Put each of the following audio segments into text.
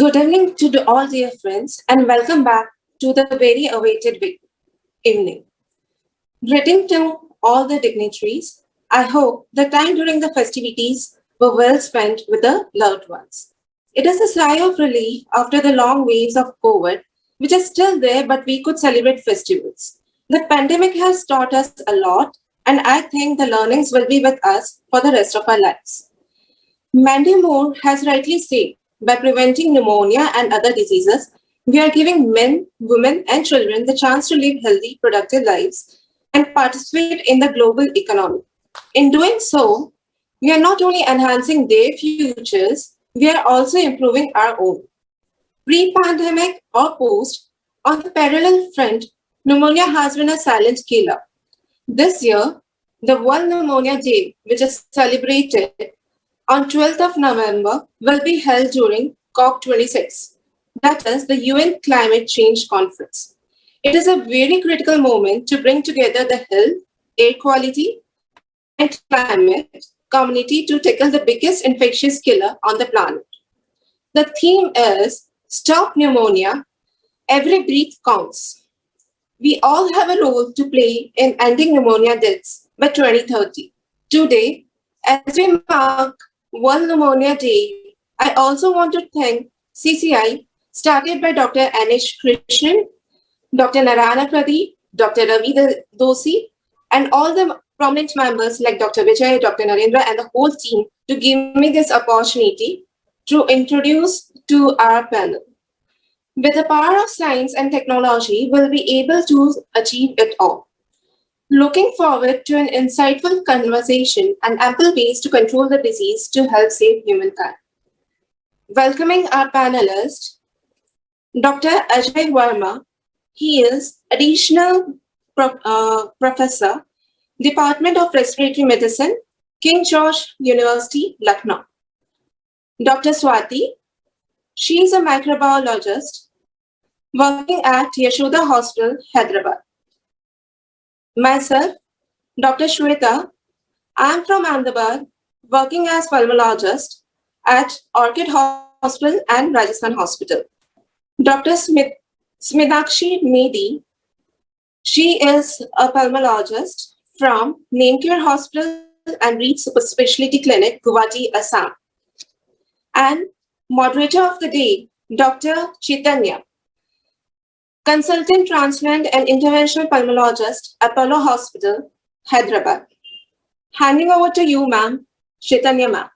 Good evening to all dear friends and welcome back to the very awaited evening. Greeting to all the dignitaries. I hope the time during the festivities were well spent with the loved ones. It is a sigh of relief after the long waves of COVID, which is still there, but we could celebrate festivals. The pandemic has taught us a lot, and I think the learnings will be with us for the rest of our lives. Mandy Moore has rightly said, by preventing pneumonia and other diseases, we are giving men, women, and children the chance to live healthy, productive lives and participate in the global economy. In doing so, we are not only enhancing their futures, we are also improving our own. Pre-pandemic or post, on the parallel front, pneumonia has been a silent killer. This year, the World Pneumonia Day, which is celebrated on 12th of November, will be held during COP26, that is the UN Climate Change Conference. It is a very critical moment to bring together the health, air quality, and climate community to tackle the biggest infectious killer on the planet. The theme is Stop Pneumonia, Every Breath Counts. We all have a role to play in ending pneumonia deaths by 2030. Today, as we mark World Pneumonia Day, I also want to thank CCI, started by Dr. Anish Krishnan, Dr. Narayana Pradeep, Dr. Ravi Dosi, and all the prominent members like Dr. Vijay, Dr. Narendra, and the whole team to give me this opportunity to introduce to our panel. With the power of science and technology, we'll be able to achieve it all. Looking forward to an insightful conversation and ample ways to control the disease to help save humankind. Welcoming our panelist, Dr. Ajay Verma. He is additional professor, Department of Respiratory Medicine, King George University, Lucknow. Dr. Swati, she is a microbiologist working at Yashoda Hospital, Hyderabad. Myself, Dr. Shweta, I am from Ahmedabad, working as pulmonologist at Orchid Hospital and Rajasthan Hospital. Dr. Smidakshi Medi, she is a pulmonologist from Namecare Hospital and Reed Super Specialty Clinic, Guwahati, Assam. And moderator of the day, Dr. Chaitanya, consultant transplant and interventional pulmonologist, Apollo Hospital, Hyderabad. Handing over to you, ma'am, Chaitanya ma'am.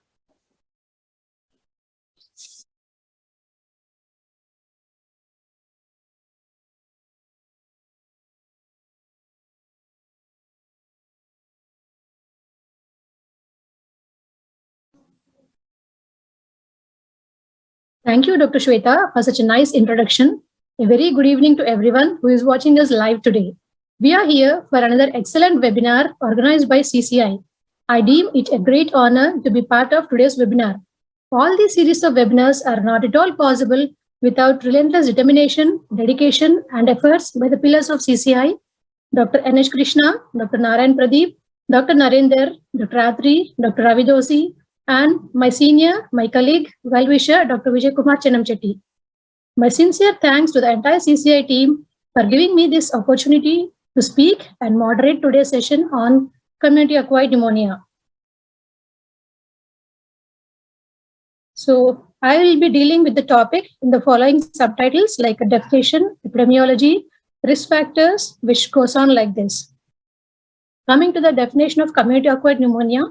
Thank you, Dr. Shweta, for such a nice introduction. A very good evening to everyone who is watching us live today. We are here for another excellent webinar organized by CCI. I deem it a great honor to be part of today's webinar. All these series of webinars are not at all possible without relentless determination, dedication, and efforts by the pillars of CCI, Dr. Anish Krishna, Dr. Narayan Pradeep, Dr. Narendra, Dr. Atri, Dr. Ravi Dosi, and my senior, my colleague, well-wisher, Dr. Vijay Kumar Chenamchetti. My sincere thanks to the entire CCI team for giving me this opportunity to speak and moderate today's session on community-acquired pneumonia. So I will be dealing with the topic in the following subtitles like definition, epidemiology, risk factors, which goes on like this. Coming to the definition of community-acquired pneumonia,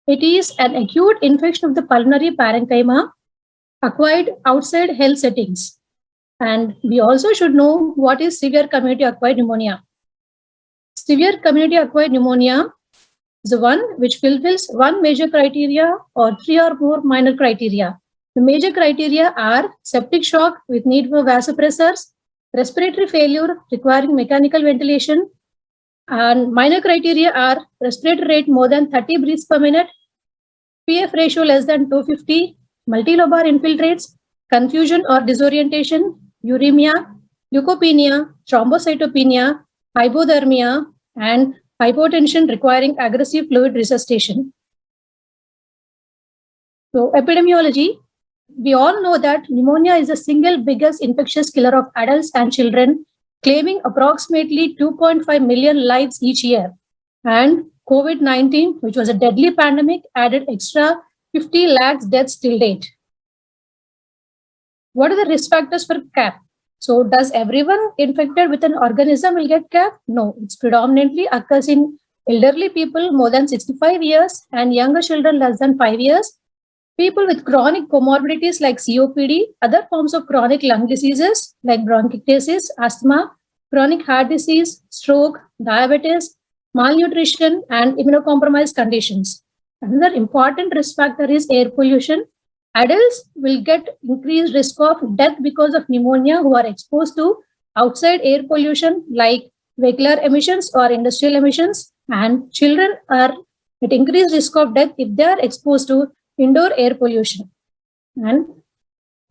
it is an acute infection of the pulmonary parenchyma acquired outside health settings. And we also should know what is severe community-acquired pneumonia. Severe community-acquired pneumonia is the one which fulfills one major criteria or three or more minor criteria. The major criteria are septic shock with need for vasopressors, respiratory failure requiring mechanical ventilation, and minor criteria are respiratory rate more than 30 breaths per minute, PF ratio less than 250, multilobar infiltrates, confusion or disorientation, uremia, leukopenia, thrombocytopenia, hypothermia, and hypotension requiring aggressive fluid resuscitation. So epidemiology, we all know that pneumonia is the single biggest infectious killer of adults and children, claiming approximately 2.5 million lives each year. And COVID-19, which was a deadly pandemic, added extra 50 lakhs deaths till date. What are the risk factors for CAP? So does everyone infected with an organism will get CAP? No, it's predominantly occurs in elderly people more than 65 years and younger children less than 5 years. People with chronic comorbidities like COPD, other forms of chronic lung diseases like bronchiectasis, asthma, chronic heart disease, stroke, diabetes, malnutrition, and immunocompromised conditions. Another important risk factor is air pollution. Adults will get increased risk of death because of pneumonia who are exposed to outside air pollution like vehicular emissions or industrial emissions, and children are at increased risk of death if they are exposed to indoor air pollution. And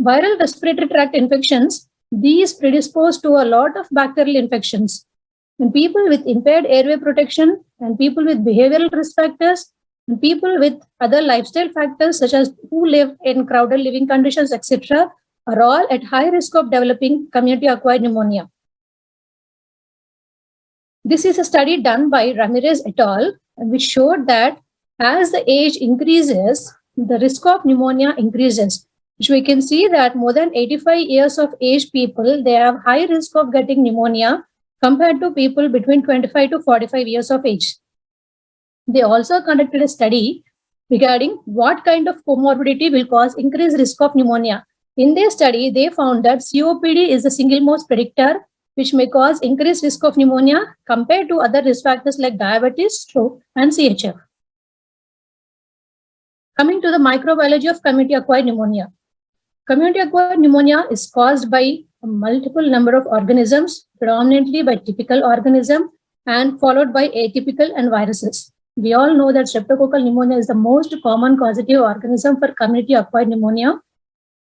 viral respiratory tract infections, these predispose to a lot of bacterial infections. And people with impaired airway protection and people with behavioral risk factors and people with other lifestyle factors such as who live in crowded living conditions, etc., are all at high risk of developing community-acquired pneumonia. This is a study done by Ramirez et al., which showed that as the age increases, the risk of pneumonia increases, which we can see that more than 85 years of age people, they have high risk of getting pneumonia compared to people between 25 to 45 years of age. They also conducted a study regarding what kind of comorbidity will cause increased risk of pneumonia. In their study, they found that COPD is the single most predictor which may cause increased risk of pneumonia compared to other risk factors like diabetes, stroke, and CHF. Coming to the microbiology of community-acquired pneumonia. Community-acquired pneumonia is caused by a multiple number of organisms, predominantly by typical organism and followed by atypical and viruses. We all know that streptococcal pneumonia is the most common causative organism for community-acquired pneumonia,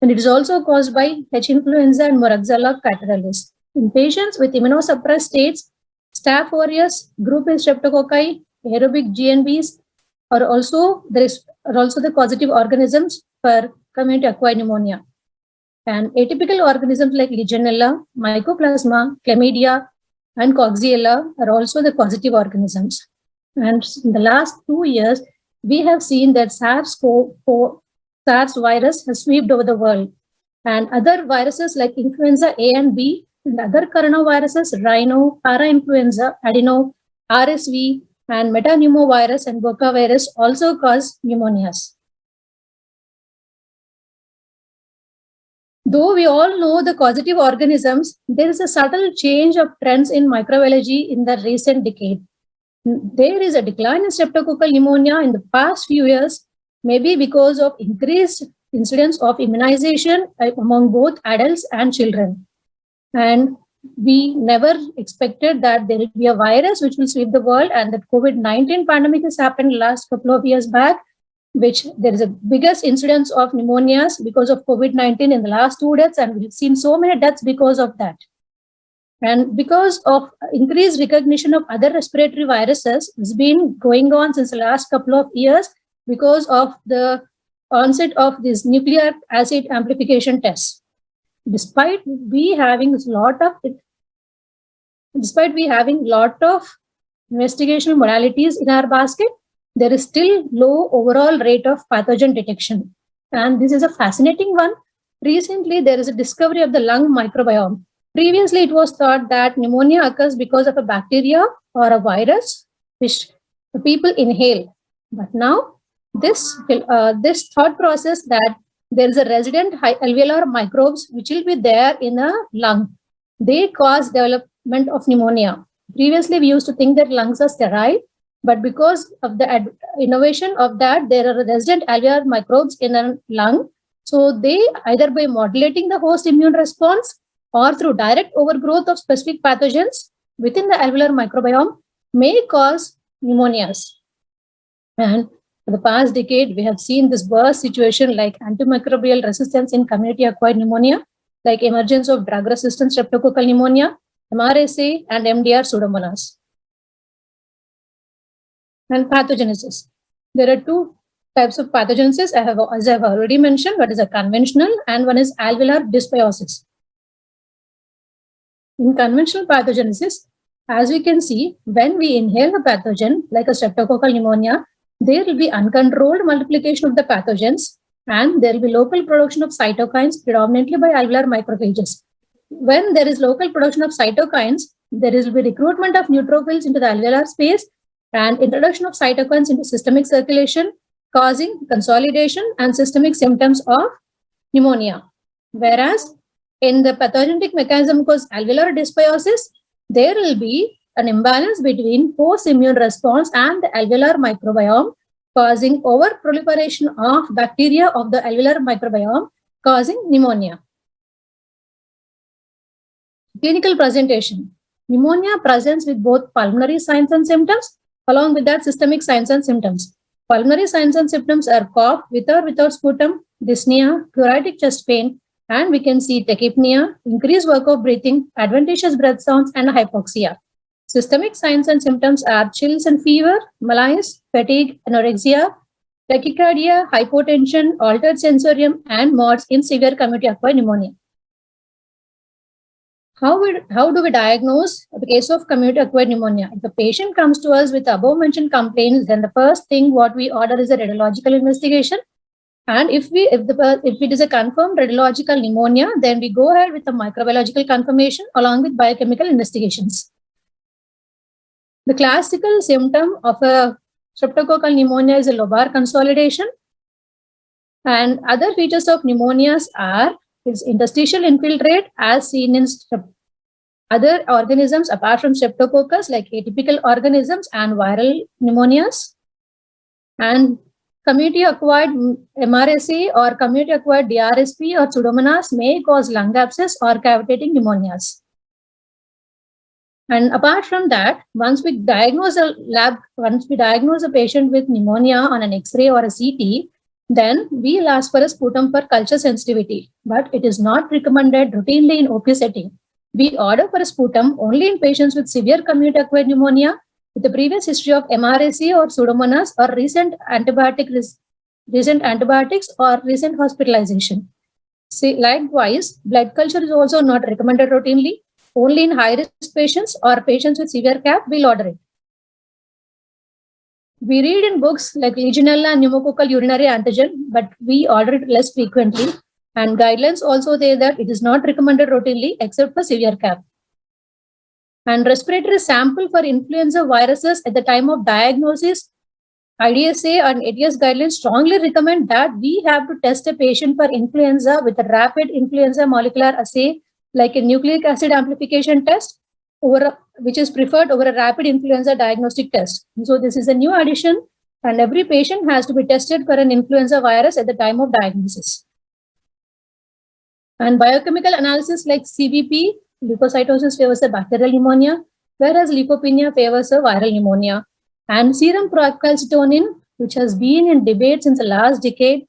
and it is also caused by H. influenza and Moraxella catarrhalis. In patients with immunosuppressed states, Staph aureus, group A streptococci, aerobic GNBs are also the causative organisms for community-acquired pneumonia. And atypical organisms like Legionella, Mycoplasma, Chlamydia, and Coxiella are also the causative organisms. And in the last 2 years, we have seen that SARS virus has swept over the world. And other viruses like influenza A and B and other coronaviruses, rhino, parainfluenza, adeno, RSV, and metapneumovirus and Boca virus also cause pneumonias. Though we all know the causative organisms, there is a subtle change of trends in microbiology in the recent decade. There is a decline in streptococcal pneumonia in the past few years, maybe because of increased incidence of immunization among both adults and children. And we never expected that there will be a virus which will sweep the world, and that COVID-19 pandemic has happened last couple of years back, which there is a biggest incidence of pneumonias because of COVID-19 in the last 2 deaths, and we've seen so many deaths because of that. And because of increased recognition of other respiratory viruses, it's been going on since the last couple of years because of the onset of these nucleic acid amplification tests. Despite we having a lot of investigational modalities in our basket, there is still low overall rate of pathogen detection. And this is a fascinating one. Recently, there is a discovery of the lung microbiome. Previously, it was thought that pneumonia occurs because of a bacteria or a virus which the people inhale. But now, this thought process that there is a resident alveolar microbes which will be there in a lung, they cause development of pneumonia. Previously, we used to think that lungs are sterile, but because of the innovation of that, there are resident alveolar microbes in a lung. So they either by modulating the host immune response or through direct overgrowth of specific pathogens within the alveolar microbiome may cause pneumonias. And for the past decade, we have seen this worst situation like antimicrobial resistance in community-acquired pneumonia, like emergence of drug-resistant streptococcal pneumonia, MRSA, and MDR pseudomonas. And pathogenesis. There are two types of pathogenesis, as I've already mentioned, one is a conventional and one is alveolar dysbiosis. In conventional pathogenesis, as we can see, when we inhale a pathogen like a streptococcal pneumonia, there will be uncontrolled multiplication of the pathogens and there will be local production of cytokines predominantly by alveolar macrophages. When there is local production of cytokines, there will be recruitment of neutrophils into the alveolar space and introduction of cytokines into systemic circulation, causing consolidation and systemic symptoms of pneumonia. Whereas in the pathogenic mechanism called alveolar dysbiosis, there will be an imbalance between post-immune response and the alveolar microbiome, causing overproliferation of bacteria of the alveolar microbiome, causing pneumonia. Clinical presentation. Pneumonia presents with both pulmonary signs and symptoms, along with that systemic signs and symptoms. Pulmonary signs and symptoms are cough with or without sputum, dyspnea, pleuritic chest pain, and we can see tachypnea, increased work of breathing, adventitious breath sounds, and hypoxia. Systemic signs and symptoms are chills and fever, malaise, fatigue, anorexia, tachycardia, hypotension, altered sensorium, and MODS in severe community-acquired pneumonia. How do we diagnose the case of community-acquired pneumonia? If the patient comes to us with above-mentioned complaints, then the first thing what we order is a radiological investigation. And if it is a confirmed radiological pneumonia, then we go ahead with a microbiological confirmation along with biochemical investigations. The classical symptom of a streptococcal pneumonia is a lobar consolidation. And other features of pneumonias are interstitial infiltrate as seen in other organisms apart from streptococcus like atypical organisms and viral pneumonias. And community-acquired MRSA or community-acquired DRSP or Pseudomonas may cause lung abscess or cavitating pneumonias. And apart from that, once we diagnose a patient with pneumonia on an X-ray or a CT, then we'll ask for a sputum for culture sensitivity. But it is not recommended routinely in OP setting. We order for a sputum only in patients with severe community-acquired pneumonia with the previous history of MRSA or Pseudomonas or recent antibiotics or recent hospitalization. Likewise, blood culture is also not recommended routinely. Only in high-risk patients or patients with severe CAP, we'll order it. We read in books like Legionella and pneumococcal urinary antigen, but we order it less frequently. And guidelines also say that it is not recommended routinely except for severe CAP. And respiratory sample for influenza viruses at the time of diagnosis, IDSA and ATS guidelines strongly recommend that we have to test a patient for influenza with a rapid influenza molecular assay like a nucleic acid amplification test, which is preferred over a rapid influenza diagnostic test. So this is a new addition and every patient has to be tested for an influenza virus at the time of diagnosis. And biochemical analysis like CBP, leukocytosis favors a bacterial pneumonia, whereas leukopenia favors a viral pneumonia. And serum procalcitonin, which has been in debate since the last decade,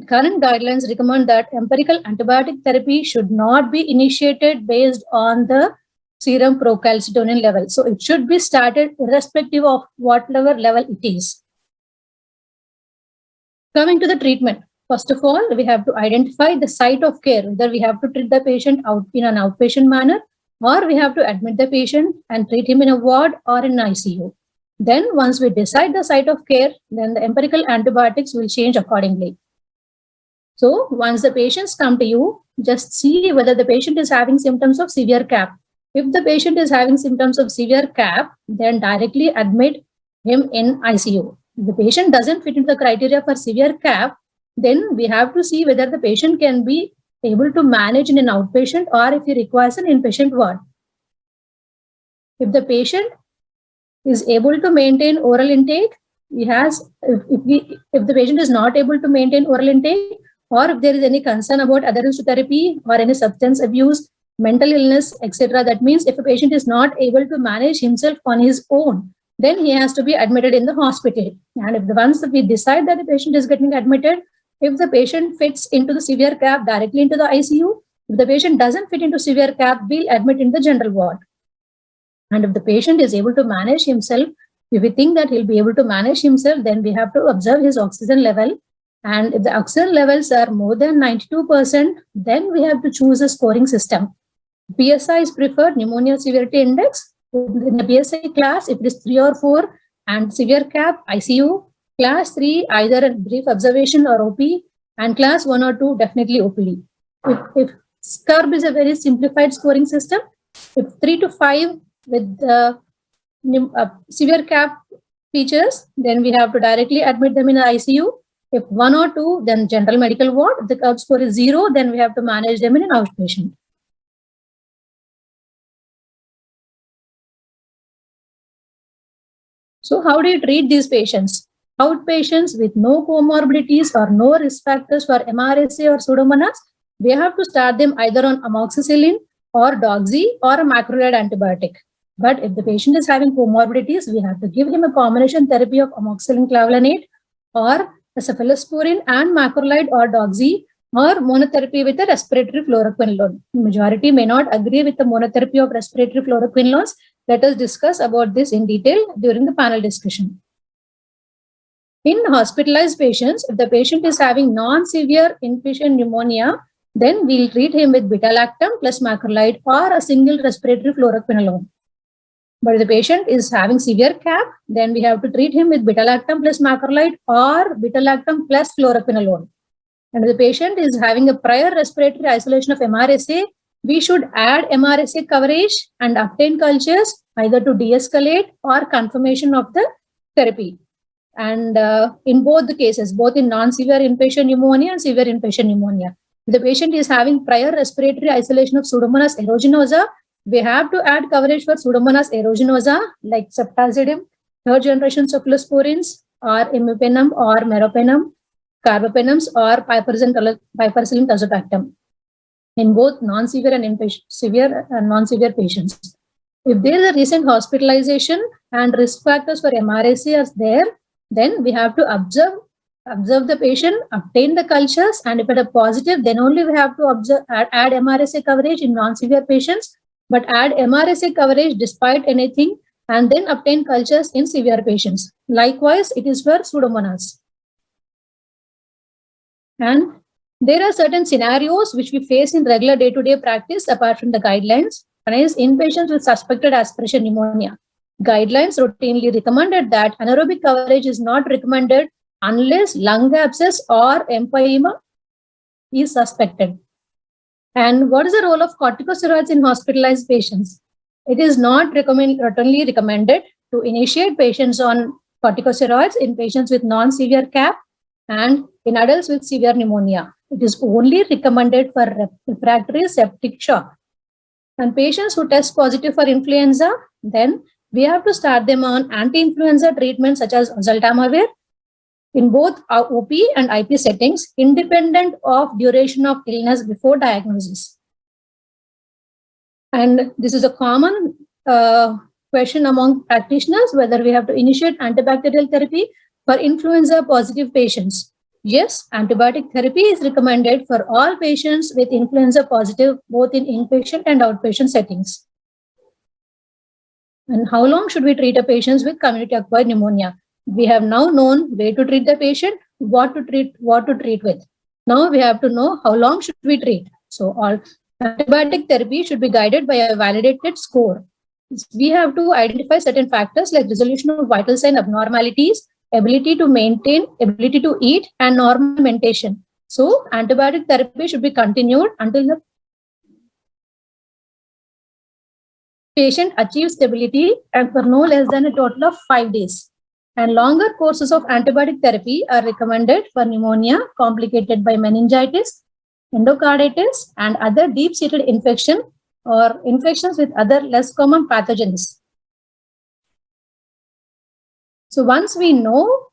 current guidelines recommend that empirical antibiotic therapy should not be initiated based on the serum procalcitonin level. So it should be started irrespective of whatever level it is. Coming to the treatment. First of all, we have to identify the site of care, whether we have to treat the patient in an outpatient manner or we have to admit the patient and treat him in a ward or in ICU. Then once we decide the site of care, then the empirical antibiotics will change accordingly. So once the patients come to you, just see whether the patient is having symptoms of severe CAP. If the patient is having symptoms of severe CAP, then directly admit him in ICU. If the patient doesn't fit into the criteria for severe CAP, then we have to see whether the patient can be able to manage in an outpatient or if he requires an inpatient ward. If the patient is able to maintain oral intake, if the patient is not able to maintain oral intake, or if there is any concern about adherence to therapy or any substance abuse, mental illness, etc. That means if a patient is not able to manage himself on his own, then he has to be admitted in the hospital. And if once we decide that the patient is getting admitted, if the patient fits into the severe CAP, directly into the ICU. If the patient doesn't fit into severe CAP, we'll admit in the general ward. And if the patient is able to manage himself If we think that he'll be able to manage himself, then we have to observe his oxygen level. And if the oxygen levels are more than 92%, then we have to choose a scoring system. PSI is preferred, pneumonia severity index. In the PSI class, if it is 3 or 4 and severe cap, ICU. Class 3, either a brief observation or OP, and class 1 or 2, definitely OPD. If SCURB is a very simplified scoring system, if 3 to 5 with severe cap features, then we have to directly admit them in the ICU. If 1 or 2, then general medical ward. If the CURB score is 0, then we have to manage them in an outpatient. So how do you treat these patients? Outpatients with no comorbidities or no risk factors for MRSA or Pseudomonas, we have to start them either on amoxicillin or doxy or a macrolide antibiotic. But if the patient is having comorbidities, we have to give him a combination therapy of amoxicillin clavulanate or cephalosporin and macrolide or doxy, or monotherapy with a respiratory fluoroquinolone. Majority may not agree with the monotherapy of respiratory fluoroquinolones. Let us discuss about this in detail during the panel discussion. In hospitalized patients, if the patient is having non-severe inpatient pneumonia, then we'll treat him with beta-lactam plus macrolide or a single respiratory fluoroquinolone. But if the patient is having severe CAP, then we have to treat him with beta-lactam plus macrolide or beta-lactam plus fluoroquinolone. And if the patient is having a prior respiratory isolation of MRSA, we should add MRSA coverage and obtain cultures either to de-escalate or confirmation of the therapy. And in both the cases, both in non-severe inpatient pneumonia and severe inpatient pneumonia, if the patient is having prior respiratory isolation of Pseudomonas aeruginosa, we have to add coverage for Pseudomonas aeruginosa like ceftazidime, third generation cephalosporins, or imipenem or meropenem, carbapenems, or piperacillin tazobactam in both non-severe and inpatient, severe and non-severe patients. If there is a recent hospitalization and risk factors for MRSA are there, then we have to observe the patient, obtain the cultures, and if it is positive, then only we have to add MRSA coverage in non-severe patients, but add MRSA coverage despite anything, and then obtain cultures in severe patients. Likewise, it is for Pseudomonas. And there are certain scenarios which we face in regular day-to-day practice apart from the guidelines. One is in patients with suspected aspiration pneumonia. Guidelines routinely recommended that anaerobic coverage is not recommended unless lung abscess or empyema is suspected. And what is the role of corticosteroids in hospitalized patients? It is not routinely recommended to initiate patients on corticosteroids in patients with non-severe CAP and in adults with severe pneumonia. It is only recommended for refractory septic shock. And patients who test positive for influenza, then we have to start them on anti-influenza treatments such as oseltamivir in both OP and IP settings, independent of duration of illness before diagnosis. And this is a common question among practitioners, whether we have to initiate antibacterial therapy for influenza positive patients. Yes, antibiotic therapy is recommended for all patients with influenza positive, both in inpatient and outpatient settings. And how long should we treat a patient with community-acquired pneumonia? We have now known where to treat the patient, what to treat with. Now we have to know how long should we treat. So all antibiotic therapy should be guided by a validated score. We have to identify certain factors like resolution of vital sign abnormalities, ability to maintain, ability to eat, and normal mentation. So antibiotic therapy should be continued until the patient achieves stability and for no less than a total of 5 days. And longer courses of antibiotic therapy are recommended for pneumonia complicated by meningitis, endocarditis, and other deep-seated infection or infections with other less common pathogens. So once we know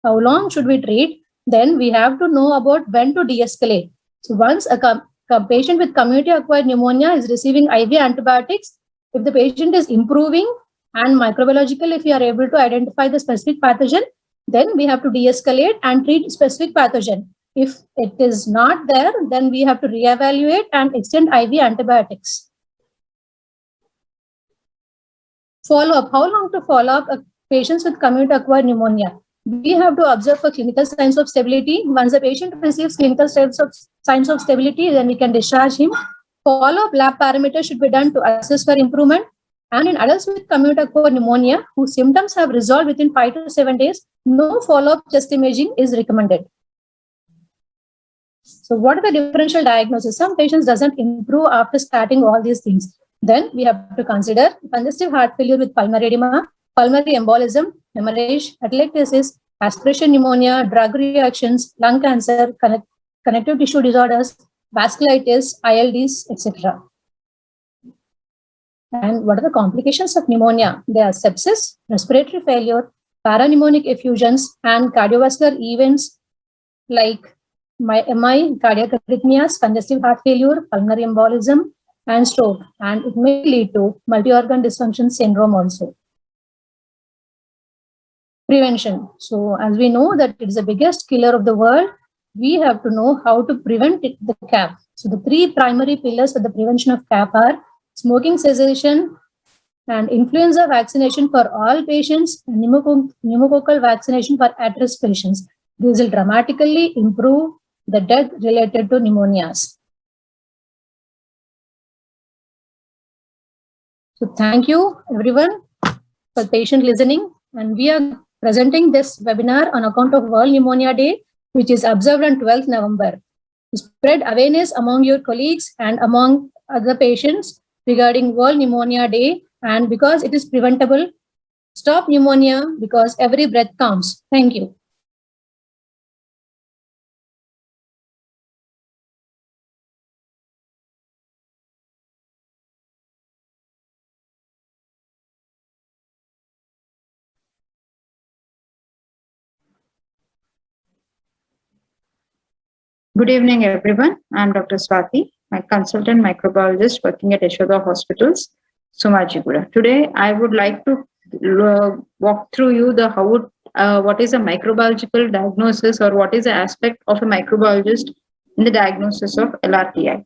how long should we treat, then we have to know about when to de-escalate. So once a patient with community-acquired pneumonia is receiving IV antibiotics, if the patient is improving and microbiological, if we are able to identify the specific pathogen, then we have to de-escalate and treat specific pathogen. If it is not there, then we have to reevaluate and extend IV antibiotics. Follow-up. How long to follow up patients with community-acquired pneumonia. We have to observe for clinical signs of stability. Once the patient receives clinical signs of stability, then we can discharge him. Follow-up lab parameters should be done to assess for improvement. And in adults with community-acquired pneumonia, whose symptoms have resolved within 5 to 7 days, no follow-up chest imaging is recommended. So what are the differential diagnoses? Some patients doesn't improve after starting all these things. Then we have to consider congestive heart failure with pulmonary edema, pulmonary embolism, hemorrhage, atelectasis, aspiration pneumonia, drug reactions, lung cancer, connective tissue disorders, vasculitis, ILDs, etc. And what are the complications of pneumonia? They are sepsis, respiratory failure, parapneumonic effusions, and cardiovascular events like MI, cardiac arrhythmias, congestive heart failure, pulmonary embolism, and stroke. And it may lead to multi-organ dysfunction syndrome also. Prevention. So as we know that it is the biggest killer of the world, we have to know how to prevent the CAP. So the three primary pillars for the prevention of CAP are smoking cessation and influenza vaccination for all patients, and pneumococcal vaccination for at-risk patients. This will dramatically improve the death related to pneumonias. So thank you everyone for patient listening, and we are presenting this webinar on account of World Pneumonia Day, which is observed on 12th November. To spread awareness among your colleagues and among other patients regarding World Pneumonia Day, and because it is preventable, stop pneumonia because every breath counts. Thank you. Good evening, everyone. I'm Dr. Swati, a consultant microbiologist working at Yashoda Hospitals, Somajiguda. Today, I would like to walk through you what is a microbiological diagnosis, or what is the aspect of a microbiologist in the diagnosis of LRTI.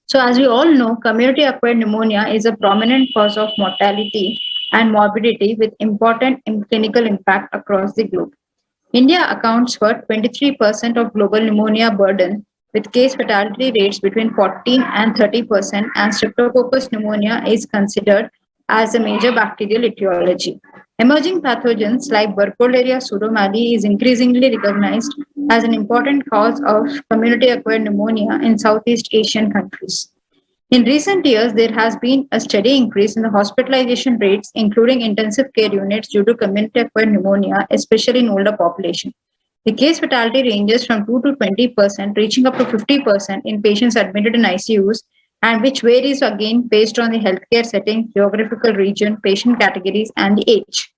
So as we all know, community-acquired pneumonia is a prominent cause of mortality and morbidity with important clinical impact across the globe. India accounts for 23% of global pneumonia burden, with case fatality rates between 14 and 30%, and Streptococcus pneumonia is considered as a major bacterial etiology. Emerging pathogens like Burkholderia pseudomallei is increasingly recognized as an important cause of community-acquired pneumonia in Southeast Asian countries. In recent years, there has been a steady increase in the hospitalization rates, including intensive care units, due to community-acquired pneumonia, especially in older population. The case fatality ranges from 2 to 20%, reaching up to 50% in patients admitted in ICUs, and which varies again based on the healthcare setting, geographical region, patient categories, and the age.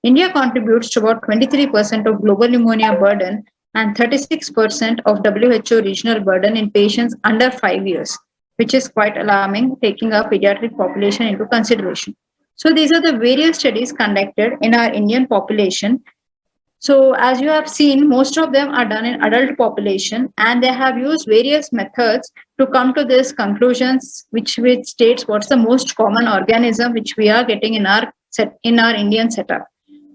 India contributes to about 23% of global pneumonia burden and 36% of WHO regional burden in patients under 5 years, which is quite alarming, taking our pediatric population into consideration. So these are the various studies conducted in our Indian population. So as you have seen, most of them are done in adult population, and they have used various methods to come to these conclusions, which states what's the most common organism which we are getting in our Indian setup.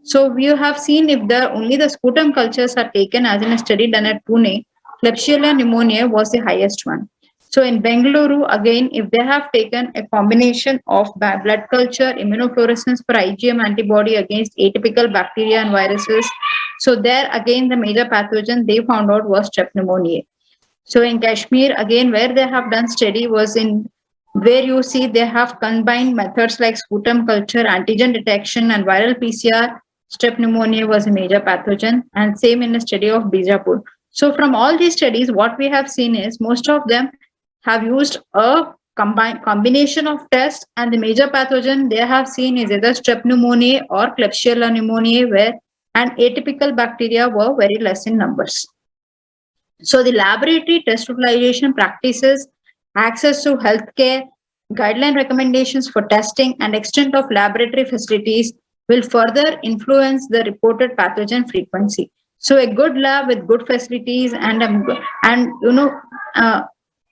So we have seen if only the sputum cultures are taken, as in a study done at Pune, Klebsiella pneumoniae was the highest one. So in Bengaluru, again, if they have taken a combination of blood culture, immunofluorescence for IgM antibody against atypical bacteria and viruses, so there again the major pathogen they found out was Strep pneumoniae. So in Kashmir, again, where they have done study was in where you see they have combined methods like sputum culture, antigen detection, and viral PCR. Strep pneumoniae was a major pathogen, and same in the study of Bijapur. So from all these studies, what we have seen is most of them have used a combination of tests, and the major pathogen they have seen is either Strep pneumoniae or Klebsiella pneumoniae, where and atypical bacteria were very less in numbers. So the laboratory test utilization practices, access to healthcare, guideline recommendations for testing, and extent of laboratory facilities will further influence the reported pathogen frequency. So a good lab with good facilities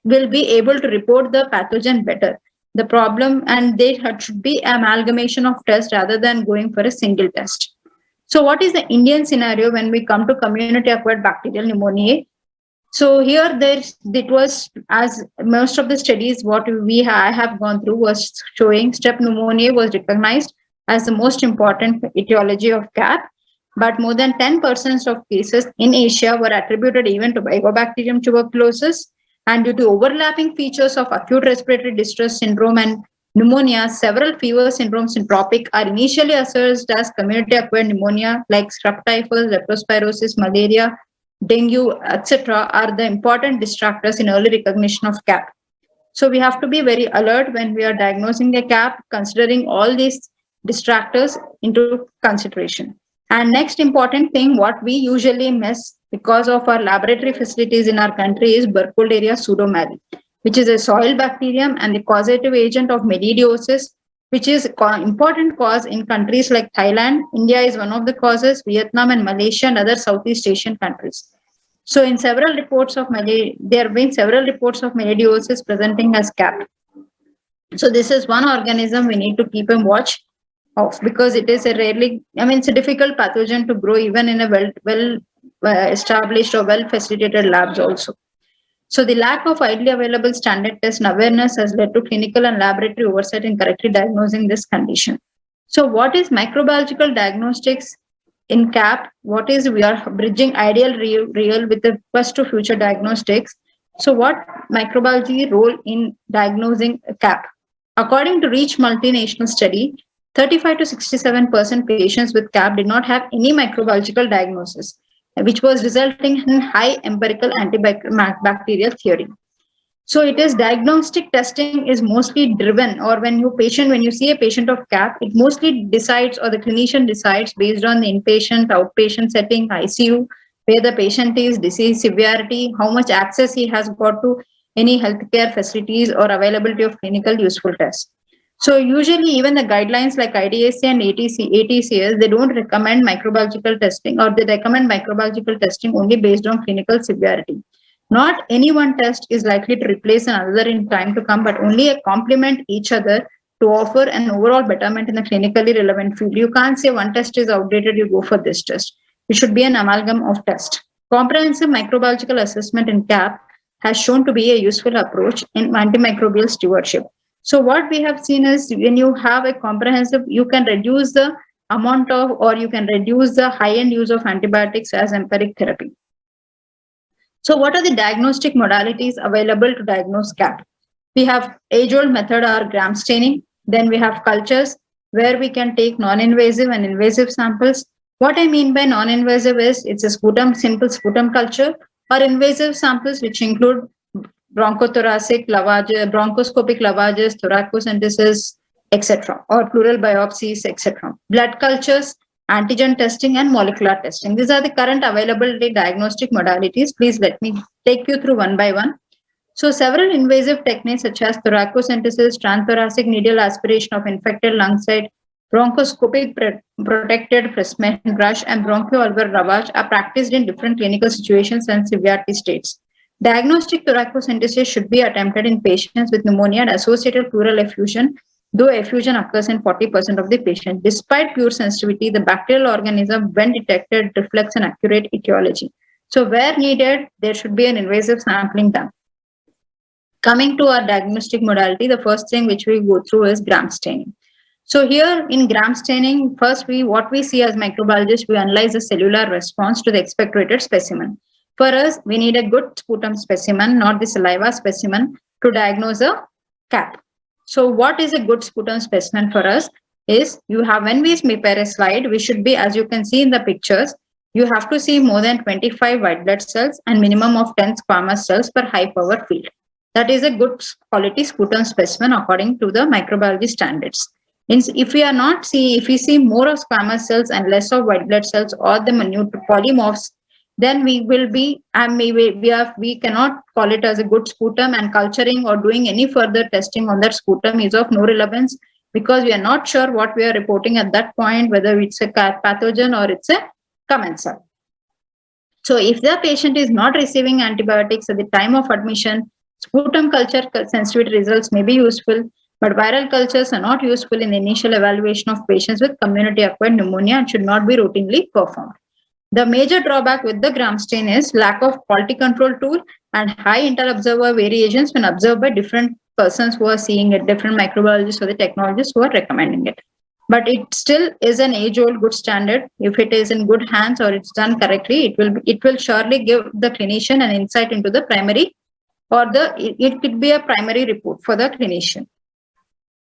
will be able to report the pathogen better. the problem, and they should be amalgamation of tests rather than going for a single test. So what is the Indian scenario when we come to community acquired bacterial pneumonia? So here it was, as most of the studies what I have gone through was showing strep pneumonia was recognized as the most important etiology of CAP, but more than 10% of cases in Asia were attributed even to Mycobacterium tuberculosis. And due to overlapping features of acute respiratory distress syndrome and pneumonia, several fever syndromes in tropic are initially assessed as community-acquired pneumonia like strep typhus, leptospirosis, malaria, dengue, etc. are the important distractors in early recognition of CAP. So we have to be very alert when we are diagnosing a CAP, considering all these distractors into consideration. And next important thing, what we usually miss because of our laboratory facilities in our country is Burkholderia pseudomallei, which is a soil bacterium and the causative agent of melioidosis, which is important cause in countries like Thailand. India is one of the causes, Vietnam and Malaysia and other Southeast Asian countries. So in several reports of there have been several reports of melioidosis presenting as CAP. So this is one organism we need to keep and watch of, because it is it's a difficult pathogen to grow even in a well established or well facilitated labs also. So the lack of widely available standard test and awareness has led to clinical and laboratory oversight in correctly diagnosing this condition. So what is microbiological diagnostics in CAP? What is, we are bridging ideal real with the first to future diagnostics. So what microbiology role in diagnosing CAP? According to Reach multinational study, 35 to 67% patients with CAP did not have any microbiological diagnosis, which was resulting in high empirical antibacterial theory. So it is diagnostic testing is mostly driven, or when you see a patient of CAP, it mostly decides, or the clinician decides based on the inpatient, outpatient setting, ICU, where the patient is, disease severity, how much access he has got to any healthcare facilities or availability of clinical useful tests. So usually even the guidelines like IDSA and ATCS, they don't recommend microbiological testing, or they recommend microbiological testing only based on clinical severity. Not any one test is likely to replace another in time to come, but only a complement each other to offer an overall betterment in the clinically relevant field. You can't say one test is outdated, you go for this test. It should be an amalgam of tests. Comprehensive microbiological assessment in CAP has shown to be a useful approach in antimicrobial stewardship. So what we have seen is when you have a comprehensive, you can reduce the amount of, or you can reduce the high-end use of antibiotics as empiric therapy. So what are the diagnostic modalities available to diagnose CAP? We have age-old method or gram staining. Then we have cultures where we can take non-invasive and invasive samples. What I mean by non-invasive is it's a simple sputum culture, or invasive samples which include bronchothoracic lavages, bronchoscopic lavages, thoracocentesis, etc., or pleural biopsies, etc. Blood cultures, antigen testing, and molecular testing. These are the current available diagnostic modalities. Please let me take you through one by one. So several invasive techniques such as thoracocentesis, transthoracic needle aspiration of infected lung site, bronchoscopic protected Pressman brush, and bronchoalveolar lavage are practiced in different clinical situations and severity states. Diagnostic thoracocentesis should be attempted in patients with pneumonia and associated pleural effusion, though effusion occurs in 40% of the patients. Despite pure sensitivity, the bacterial organism, when detected, reflects an accurate etiology. So where needed, there should be an invasive sampling done. Coming to our diagnostic modality, the first thing which we go through is gram staining. So here in gram staining, first what we see as microbiologists, we analyze the cellular response to the expectorated specimen. For us, we need a good sputum specimen, not the saliva specimen, to diagnose a CAP. So what is a good sputum specimen for us is, when we prepare a slide, we should be, as you can see in the pictures, you have to see more than 25 white blood cells and minimum of 10 squamous cells per high power field. That is a good quality sputum specimen according to the microbiology standards. If we see more of squamous cells and less of white blood cells, or the minute polymorphs, then we will be, we cannot call it as a good sputum, and culturing or doing any further testing on that sputum is of no relevance, because we are not sure what we are reporting at that point, whether it's a pathogen or it's a commensal. So if the patient is not receiving antibiotics at the time of admission, sputum culture sensitivity results may be useful, But viral cultures are not useful in the initial evaluation of patients with community-acquired pneumonia and should not be routinely performed. The major drawback with the gram stain is lack of quality control tool and high inter-observer variations when observed by different persons who are seeing it, different microbiologists or the technologists who are recommending it. But it still is an age-old good standard. If it is in good hands or it's done correctly, it will surely give the clinician an insight into the primary, or it could be a primary report for the clinician.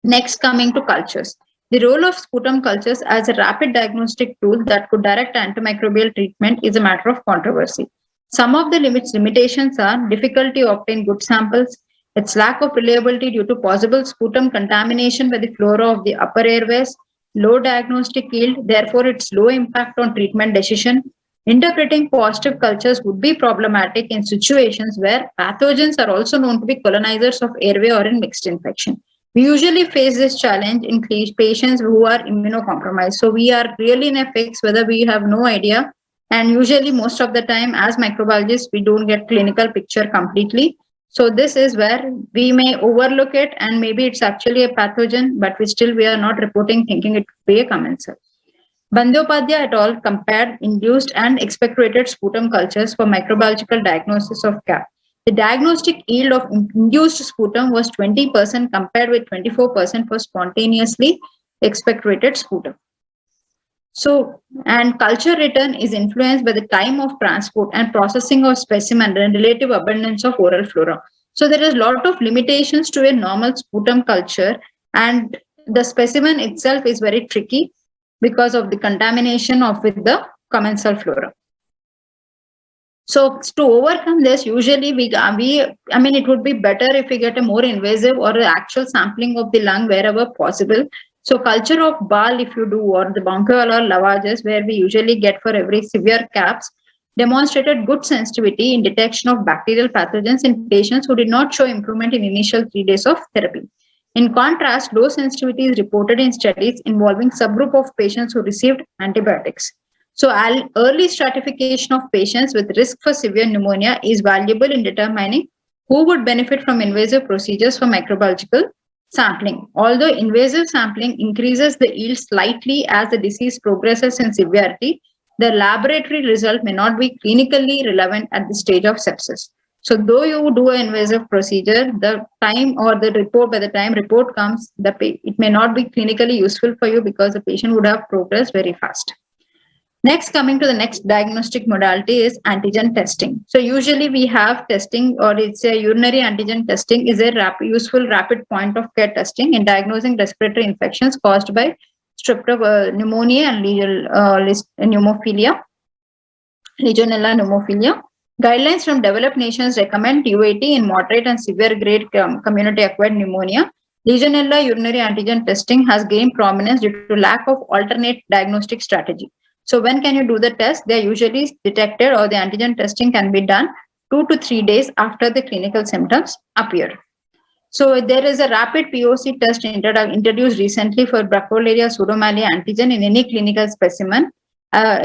Next, coming to cultures. The role of sputum cultures as a rapid diagnostic tool that could direct antimicrobial treatment is a matter of controversy. Some of the limitations are difficulty to obtain good samples, its lack of reliability due to possible sputum contamination by the flora of the upper airways, low diagnostic yield, therefore its low impact on treatment decision. Interpreting positive cultures would be problematic in situations where pathogens are also known to be colonizers of airway or in mixed infection. We usually face this challenge in patients who are immunocompromised. So we are really in a fix whether we have no idea. And usually most of the time as microbiologists, we don't get clinical picture completely. So this is where we may overlook it and maybe it's actually a pathogen, but we are not reporting thinking it could be a commensal. Bandyopadhyay et al. Compared induced and expectorated sputum cultures for microbiological diagnosis of CAP. The diagnostic yield of induced sputum was 20% compared with 24% for spontaneously expectorated sputum. So, and culture return is influenced by the time of transport and processing of specimen and relative abundance of oral flora. So there is a lot of limitations to a normal sputum culture, and the specimen itself is very tricky because of the contamination with the commensal flora. So to overcome this, usually it would be better if we get a more invasive or an actual sampling of the lung wherever possible. So culture of BAL, if you do, or the bronchoalveolar lavages, where we usually get for every severe CAPS, demonstrated good sensitivity in detection of bacterial pathogens in patients who did not show improvement in initial 3 days of therapy. In contrast, low sensitivity is reported in studies involving subgroup of patients who received antibiotics. So early stratification of patients with risk for severe pneumonia is valuable in determining who would benefit from invasive procedures for microbiological sampling. Although invasive sampling increases the yield slightly as the disease progresses in severity, the laboratory result may not be clinically relevant at the stage of sepsis. So though you do an invasive procedure, the time or the report, by the time report comes, it may not be clinically useful for you because the patient would have progressed very fast. Next, coming to the next diagnostic modality is antigen testing. So usually we have testing, or it's a urinary antigen testing is a useful rapid point of care testing in diagnosing respiratory infections caused by strep pneumonia and Legionella pneumophila. Guidelines from developed nations recommend UAT in moderate and severe grade community-acquired pneumonia. Legionella urinary antigen testing has gained prominence due to lack of alternate diagnostic strategy. So when can you do the test? They are usually detected, or the antigen testing can be done 2 to 3 days after the clinical symptoms appear. So there is a rapid POC test introduced recently for Burkholderia pseudomallei antigen in any clinical specimen. As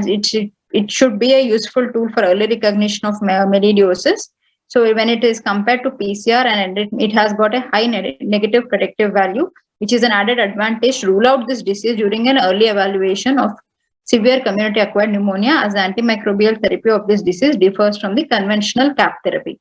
it should be a useful tool for early recognition of melioidosis. So when it is compared to PCR, and it has got a high negative predictive value, which is an added advantage to rule out this disease during an early evaluation of severe community-acquired pneumonia, as the antimicrobial therapy of this disease differs from the conventional CAP therapy.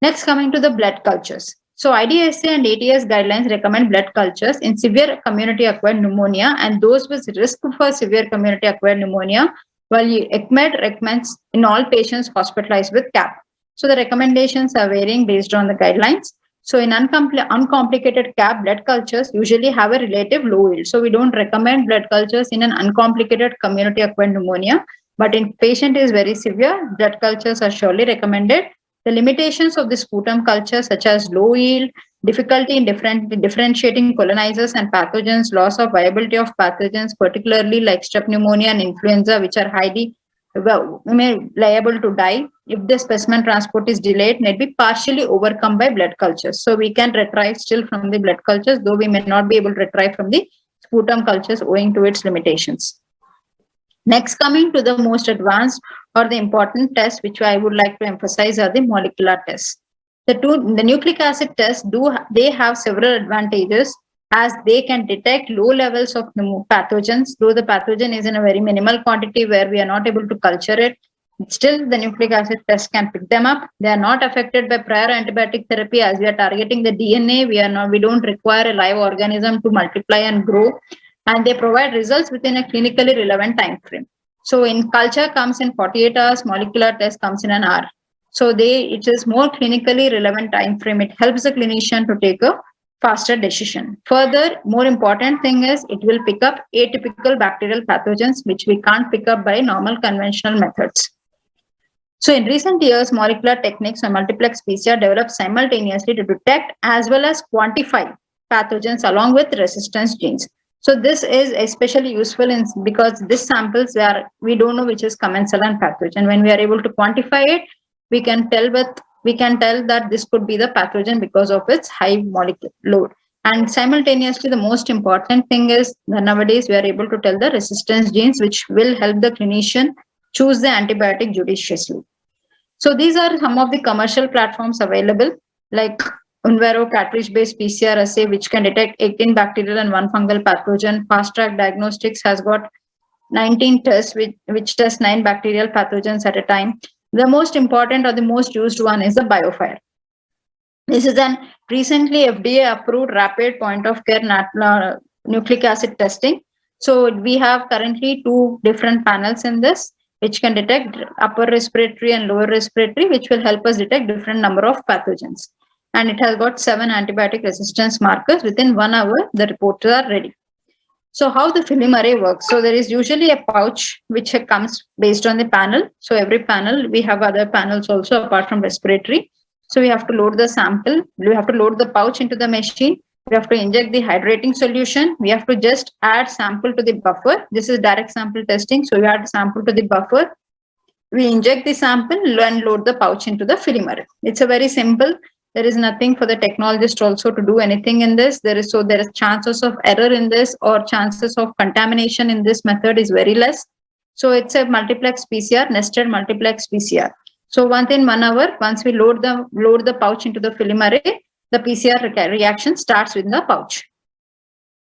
Next, coming to the blood cultures. So IDSA and ATS guidelines recommend blood cultures in severe community-acquired pneumonia and those with risk for severe community-acquired pneumonia, while ECMED recommends in all patients hospitalized with CAP. So the recommendations are varying based on the guidelines. So in uncomplicated CAP, blood cultures usually have a relative low yield. So we don't recommend blood cultures in an uncomplicated community-acquired pneumonia, but in patient is very severe, blood cultures are surely recommended. The limitations of the sputum culture, such as low yield, difficulty in differentiating colonizers and pathogens, loss of viability of pathogens, particularly like strep pneumonia and influenza, which are highly liable to die if the specimen transport is delayed, may be partially overcome by blood cultures. So we can retrieve still from the blood cultures, though we may not be able to retrieve from the sputum cultures owing to its limitations. Next, coming to the most advanced or the important tests, which I would like to emphasize, are the molecular tests. The nucleic acid tests they have several advantages, as they can detect low levels of pathogens, though the pathogen is in a very minimal quantity where we are not able to culture it. Still, the nucleic acid test can pick them up. They are not affected by prior antibiotic therapy, as we are targeting the DNA. We don't require a live organism to multiply and grow, and they provide results within a clinically relevant time frame. So in culture comes in 48 hours, molecular test comes in an hour. So it is more clinically relevant time frame. It helps the clinician to take a faster decision. Further, more important thing is it will pick up atypical bacterial pathogens, which we can't pick up by normal conventional methods. So in recent years, molecular techniques or multiplex PCR developed simultaneously to detect as well as quantify pathogens along with resistance genes. So this is especially useful because this samples where we don't know which is commensal and pathogen. When we are able to quantify it, we can tell that this could be the pathogen because of its high molecular load. And simultaneously, the most important thing is that nowadays we are able to tell the resistance genes, which will help the clinician choose the antibiotic judiciously. So these are some of the commercial platforms available, like Unvero cartridge-based PCR assay, which can detect 18 bacterial and 1 fungal pathogen. Fast Track Diagnostics has got 19 tests, which test 9 bacterial pathogens at a time. The most important or the most used one is the BioFire. This is an recently FDA-approved rapid point-of-care nucleic acid testing. So we have currently 2 different panels in this, which can detect upper respiratory and lower respiratory, which will help us detect different number of pathogens. And it has got 7 antibiotic resistance markers. Within 1 hour, the reports are ready. So how the film array works? So there is usually a pouch which comes based on the panel. So every panel, we have other panels also apart from respiratory. So we have to load the sample. We have to load the pouch into the machine. We have to inject the hydrating solution. We have to just add sample to the buffer. This is direct sample testing. So we add sample to the buffer. We inject the sample and load the pouch into the film array. It's a very simple. There is nothing for the technologist also to do anything in this. There is chances of error in this, or chances of contamination in this method is very less. So it's a multiplex PCR, nested multiplex PCR. So within 1 hour, once we load the pouch into the film array, the PCR reaction starts with the pouch.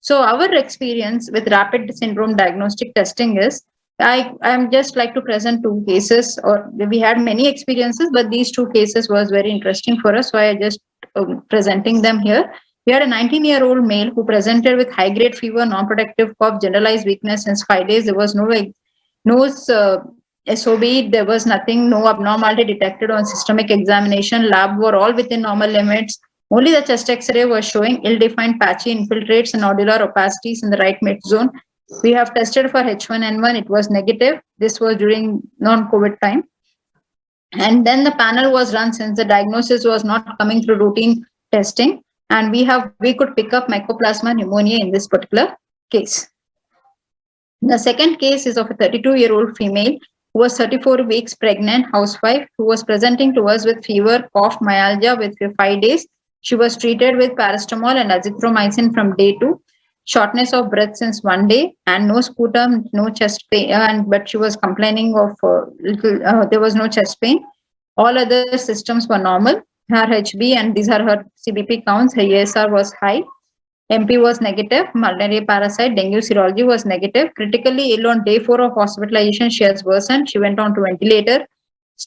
So our experience with rapid syndrome diagnostic testing is, I'm just like to present 2 cases, or we had many experiences, but these 2 cases was very interesting for us. So I just presenting them here. We had a 19-year-old male who presented with high-grade fever, non-productive cough, generalized weakness since 5 days. There was no SOB, there was nothing, no abnormality detected on systemic examination. Lab were all within normal limits. Only the chest X-ray was showing ill-defined patchy infiltrates and nodular opacities in the right mid zone. We have tested for H1N1. It was negative. This was during non-COVID time. And then the panel was run since the diagnosis was not coming through routine testing. And we could pick up Mycoplasma pneumonia in this particular case. The second case is of a 32-year-old female who was 34 weeks pregnant, housewife, who was presenting to us with fever, cough, myalgia with 5 days. She was treated with paracetamol and azithromycin from day 2. Shortness of breath since 1 day, and no sputum, no chest pain, but she was complaining of there was no chest pain. All other systems were normal. Her HB, and these are her CBP counts. Her ESR was high. MP was negative. Malaria parasite, dengue serology was negative. Critically ill on day 4 of hospitalization, she has worsened. She went on to ventilator.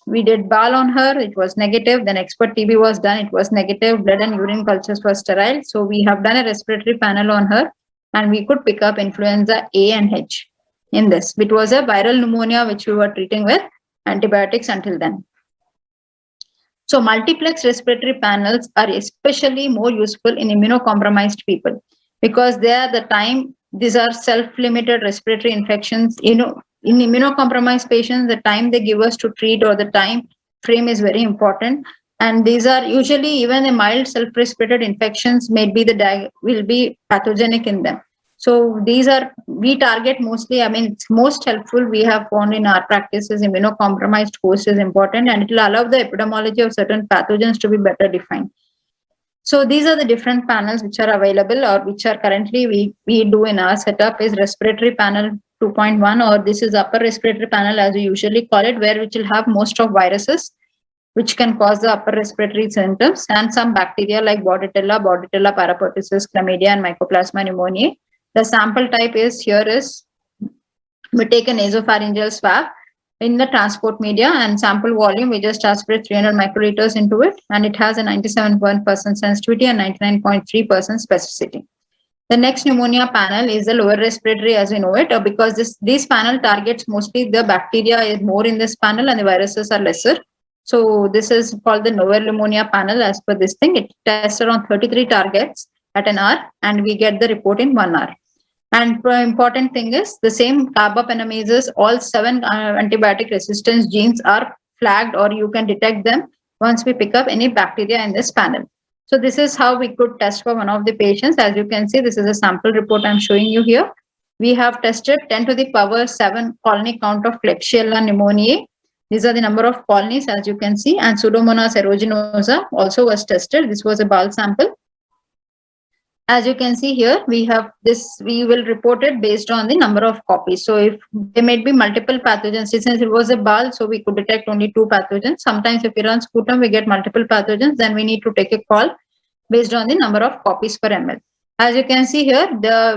We did BAL on her. It was negative. Then expert TB was done. It was negative. Blood and urine cultures were sterile. So we have done a respiratory panel on her, and we could pick up influenza A and H in this. It was a viral pneumonia which we were treating with antibiotics until then. So multiplex respiratory panels are especially more useful in immunocompromised people, because these are self-limited respiratory infections. In immunocompromised patients, the time they give us to treat, or the time frame, is very important. And these are usually, even a mild self-respired infections will be pathogenic in them. So we target mostly, it's most helpful we have found in our practices. Immunocompromised host is important, and it will allow the epidemiology of certain pathogens to be better defined. So these are the different panels which are available, or which are currently we do in our setup is respiratory panel 2.1, or this is upper respiratory panel as we usually call it, which will have most of viruses. which can cause the upper respiratory symptoms, and some bacteria like Bordetella parapertussis, chlamydia, and Mycoplasma pneumoniae. The sample type is we take a nasopharyngeal swab in the transport media, and sample volume, we just aspirate 300 microliters into it, and it has a 97% sensitivity and 99.3% specificity. The next pneumonia panel is the lower respiratory as we know it, because this panel targets mostly the bacteria is more in this panel and the viruses are lesser. So this is called the lower pneumonia panel as per this thing. It tests around 33 targets at an hour, and we get the report in 1 hour. And the important thing is the same carbapenemases, all 7 antibiotic resistance genes are flagged, or you can detect them once we pick up any bacteria in this panel. So this is how we could test for one of the patients. As you can see, this is a sample report I'm showing you here. We have tested 10 to the power 7 colony count of Klebsiella pneumoniae. These are the number of colonies, as you can see, and Pseudomonas aeruginosa also was tested. This was a bulk sample. As you can see here, we have this, we will report it based on the number of copies. So if there may be multiple pathogens, since it was a bulk, so we could detect only 2 pathogens. Sometimes if we run sputum, we get multiple pathogens, then we need to take a call based on the number of copies per ml. As you can see here,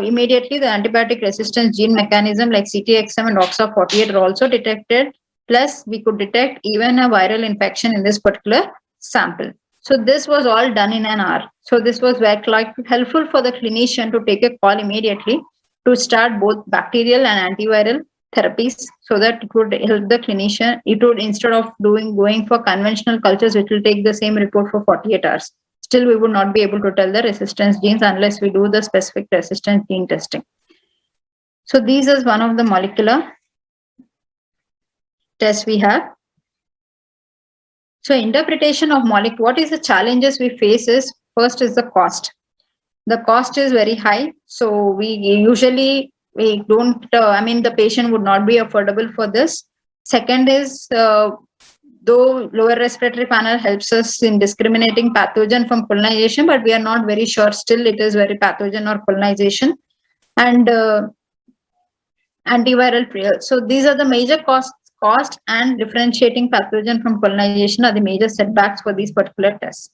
immediately the antibiotic resistance gene mechanism like CTXM and OXA48 are also detected. Plus we could detect even a viral infection in this particular sample. So this was all done in an hour. So this was very helpful for the clinician to take a call immediately to start both bacterial and antiviral therapies, so that it would help the clinician. It would, instead of going for conventional cultures, which will take the same report for 48 hours. Still, we would not be able to tell the resistance genes unless we do the specific resistance gene testing. So these is one of the molecular tests we have. So interpretation of molecule, what is the challenges we face is, first is the cost. The cost is very high. So we don't, the patient would not be affordable for this. Second is, though lower respiratory panel helps us in discriminating pathogen from colonization, but we are not very sure still it is very pathogen or colonization. And antiviral, so these are the major cost and differentiating pathogen from colonization are the major setbacks for these particular tests.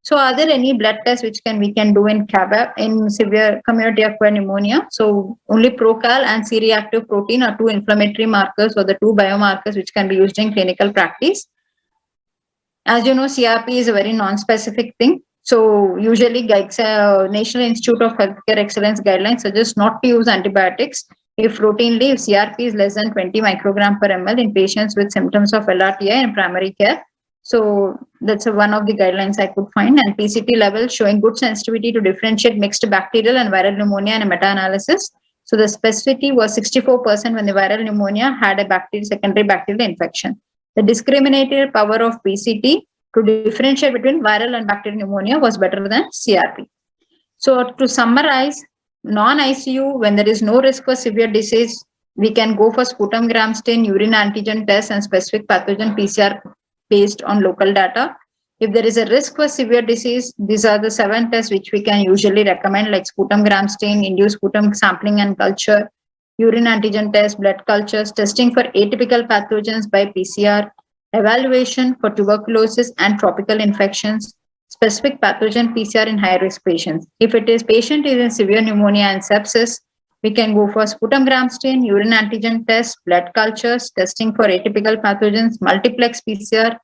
So are there any blood tests which we can do in CABA in severe community acquired pneumonia? So only procal and C-reactive protein are 2 inflammatory markers, or the 2 biomarkers which can be used in clinical practice. As you know, CRP is a very non-specific thing. So usually National Institute of Healthcare Excellence guidelines suggest not to use antibiotics if routinely, if CRP is less than 20 microgram per ml in patients with symptoms of LRTI in primary care. So that's one of the guidelines I could find. And PCT level showing good sensitivity to differentiate mixed bacterial and viral pneumonia in a meta-analysis. So the specificity was 64% when the viral pneumonia had a secondary bacterial infection. The discriminated power of PCT to differentiate between viral and bacterial pneumonia was better than CRP. So to summarize, non-ICU, when there is no risk for severe disease, we can go for sputum gram stain, urine antigen test, and specific pathogen PCR based on local data. If there is a risk for severe disease, these are the 7 tests which we can usually recommend, like sputum gram stain, induced sputum sampling and culture, urine antigen test, blood cultures, testing for atypical pathogens by PCR, evaluation for tuberculosis and tropical infections, specific pathogen PCR in high-risk patients. If patient is in severe pneumonia and sepsis, we can go for sputum gram stain, urine antigen test, blood cultures, testing for atypical pathogens, multiplex PCR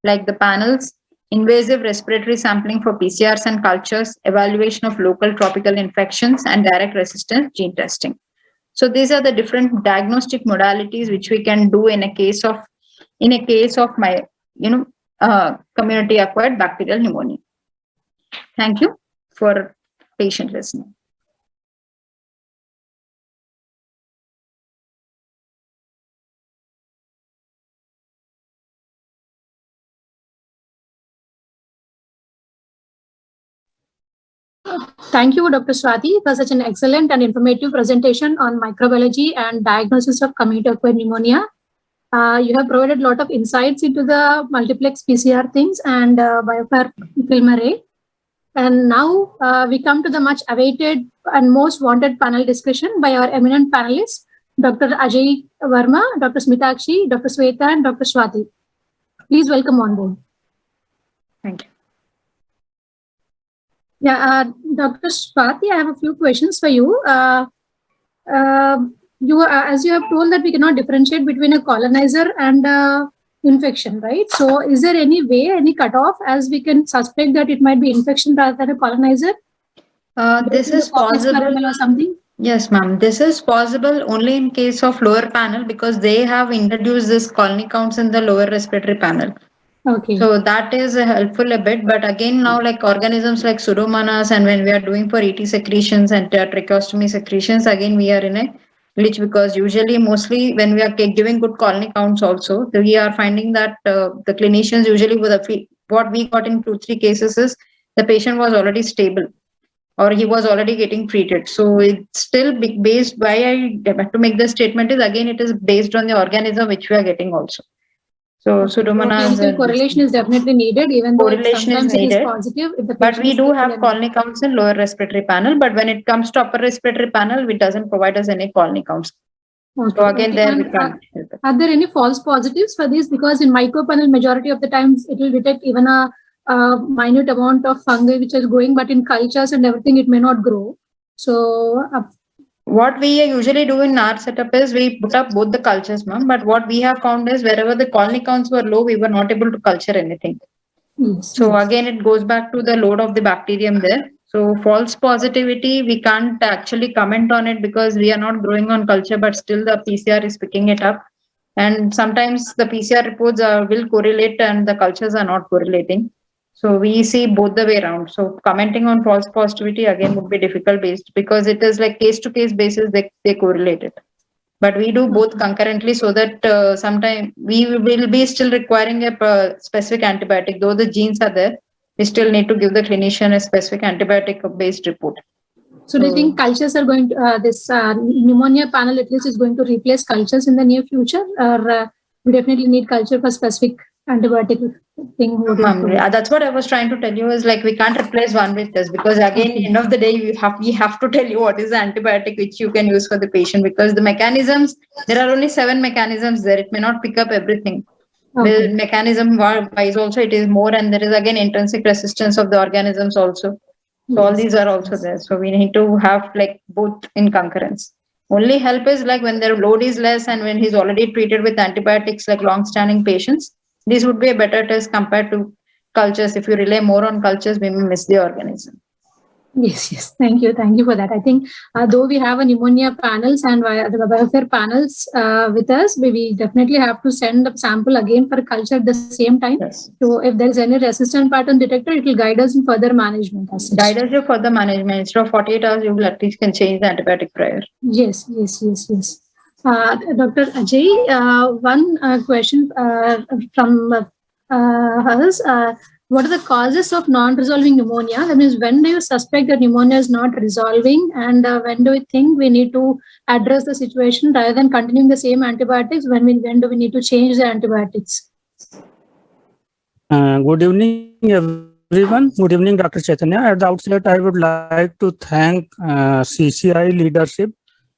like the panels, invasive respiratory sampling for PCRs and cultures, evaluation of local tropical infections, and direct resistance gene testing. So these are the different diagnostic modalities which we can do in a case of community acquired bacterial pneumonia. Thank you for patient listening. Thank you, Dr. Swati, for such an excellent and informative presentation on microbiology and diagnosis of community acquired pneumonia. You have provided a lot of insights into the multiplex PCR things and biofilm array. And now we come to the much awaited and most wanted panel discussion by our eminent panelists, Dr. Ajay Verma, Dr. Smitakshi, Dr. Sweta, and Dr. Swati. Please welcome on board. Thank you. Yeah, Dr. Swati, I have a few questions for you. As you have told that we cannot differentiate between a colonizer and infection, right? So is there any way, any cutoff, as we can suspect that it might be infection rather than a colonizer? This is possible. Or something? Yes, ma'am. This is possible only in case of lower panel because they have introduced this colony counts in the lower respiratory panel. Okay. So that is helpful a bit. But again, now like organisms like Pseudomonas and when we are doing for ET secretions and tracheostomy secretions, again we are in a glitch because usually mostly when we are giving good colony counts also, we are finding that the clinicians usually what we got in 2-3 cases is the patient was already stable or he was already getting treated. So it's still based, why I have to make the statement is again, it is based on the organism which we are getting also. So Pseudomonas. Clinical correlation is definitely needed, even though correlation is sometimes it is needed. positive. If the But we patient do is have colony counts in lower respiratory panel, but when it comes to upper respiratory panel, it doesn't provide us any colony counts. Okay, So again, okay. there And we can't help it. are there any false positives for this? Because in micropanel, majority of the times it will detect even a minute amount of fungi which is growing, but in cultures and everything, it may not grow. So what we usually do in our setup is we put up both the cultures, ma'am. But what we have found is wherever the colony counts were low, we were not able to culture anything. yes, So yes. again, it goes back to the load of the bacterium there. So false positivity, we can't actually comment on it because we are not growing on culture, but still the PCR is picking it up. And sometimes the PCR reports will correlate and the cultures are not correlating. So we see both the way around. So commenting on false positivity again would be difficult based because it is like case to case basis, they correlate it. But we do both concurrently so that sometime we will be still requiring a specific antibiotic. Though the genes are there, we still need to give the clinician a specific antibiotic based report. So do you think cultures are going to, this pneumonia panel at least is going to replace cultures in the near future, or we definitely need culture for specific antibiotic thing? That's what I was trying to tell you is like we can't replace one with this because again, end of the day, we have to tell you what is the antibiotic which you can use for the patient because the mechanisms, there are only 7 mechanisms there. It may not pick up everything. Okay. The mechanism wise also it is more and there is again intrinsic resistance of the organisms also. So all these are also there. So we need to have like both in concurrence. Only help is like when their load is less and when he's already treated with antibiotics like long-standing patients. This would be a better test compared to cultures. If you rely more on cultures, we may miss the organism. Yes. Thank you for that. I think though we have a pneumonia panels and the biosphere panels with us, we definitely have to send a sample again for culture at the same time. Yes. So if there is any resistant pattern detected, it will guide us in further management. Guide us in further management. Instead of 48 hours, you will at least can change the antibiotic prior. Yes. Dr. Ajay, one question from us. What are the causes of non-resolving pneumonia? That means when do you suspect that pneumonia is not resolving, and when do you think we need to address the situation rather than continuing the same antibiotics? When do we need to change the antibiotics? Good evening, everyone. Good evening, Dr. Chaitanya. At the outset, I would like to thank CCI leadership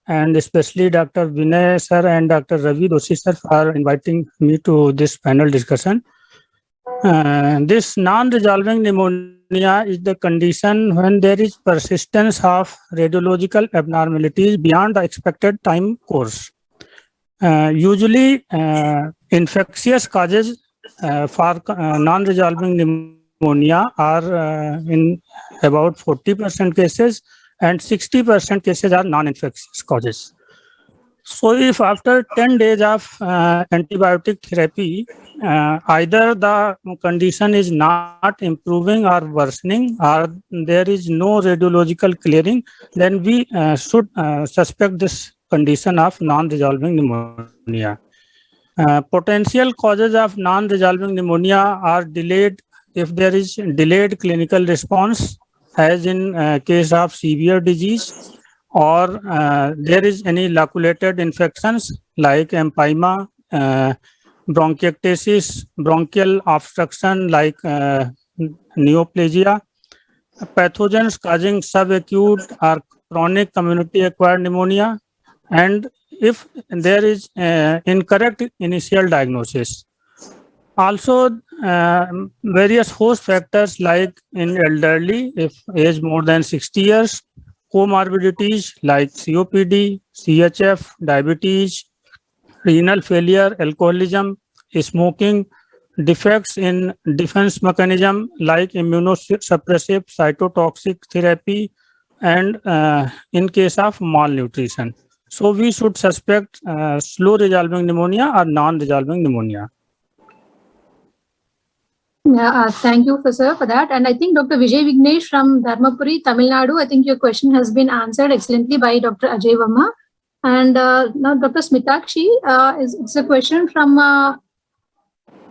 and especially Dr. Vinay sir and Dr. Ravi Doshi sir for inviting me to this panel discussion. This non-resolving pneumonia is the condition when there is persistence of radiological abnormalities beyond the expected time course. Usually, infectious causes for non-resolving pneumonia are in about 40% cases and 60% cases are non-infectious causes. So if after 10 days of antibiotic therapy, either the condition is not improving or worsening, or there is no radiological clearing, then we should suspect this condition of non-resolving pneumonia. Potential causes of non-resolving pneumonia are delayed if there is delayed clinical response, as in case of severe disease, or there is any loculated infections like empyema, bronchiectasis, bronchial obstruction like neoplasia, pathogens causing subacute or chronic community-acquired pneumonia, and if there is incorrect initial diagnosis. Also, various host factors like in elderly, if age more than 60 years, comorbidities like COPD, CHF, diabetes, renal failure, alcoholism, smoking, defects in defense mechanism like immunosuppressive, cytotoxic therapy, and in case of malnutrition. So we should suspect slow resolving pneumonia or non-resolving pneumonia. Yeah, thank you, sir, for that. And I think Dr. Vijay Vignesh from Dharmapuri, Tamil Nadu, I think your question has been answered excellently by Dr. Ajay Verma. And now Dr. Smitakshi, it's a question from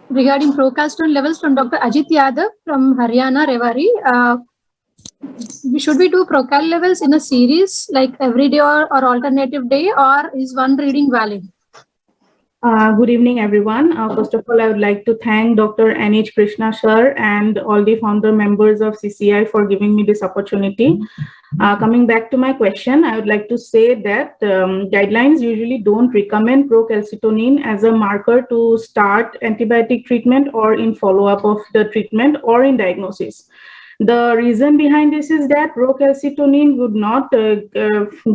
regarding procalcitonin levels from Dr. Ajit Yadav from Haryana, Rewari. Should we do procal levels in a series like every day or alternative day, or is one reading valid? Good evening, everyone. First of all, I would like to thank Dr. N.H. Krishna sir and all the founder members of CCI for giving me this opportunity. Coming back to my question, I would like to say that guidelines usually don't recommend procalcitonin as a marker to start antibiotic treatment or in follow-up of the treatment or in diagnosis. The reason behind this is that procalcitonin would not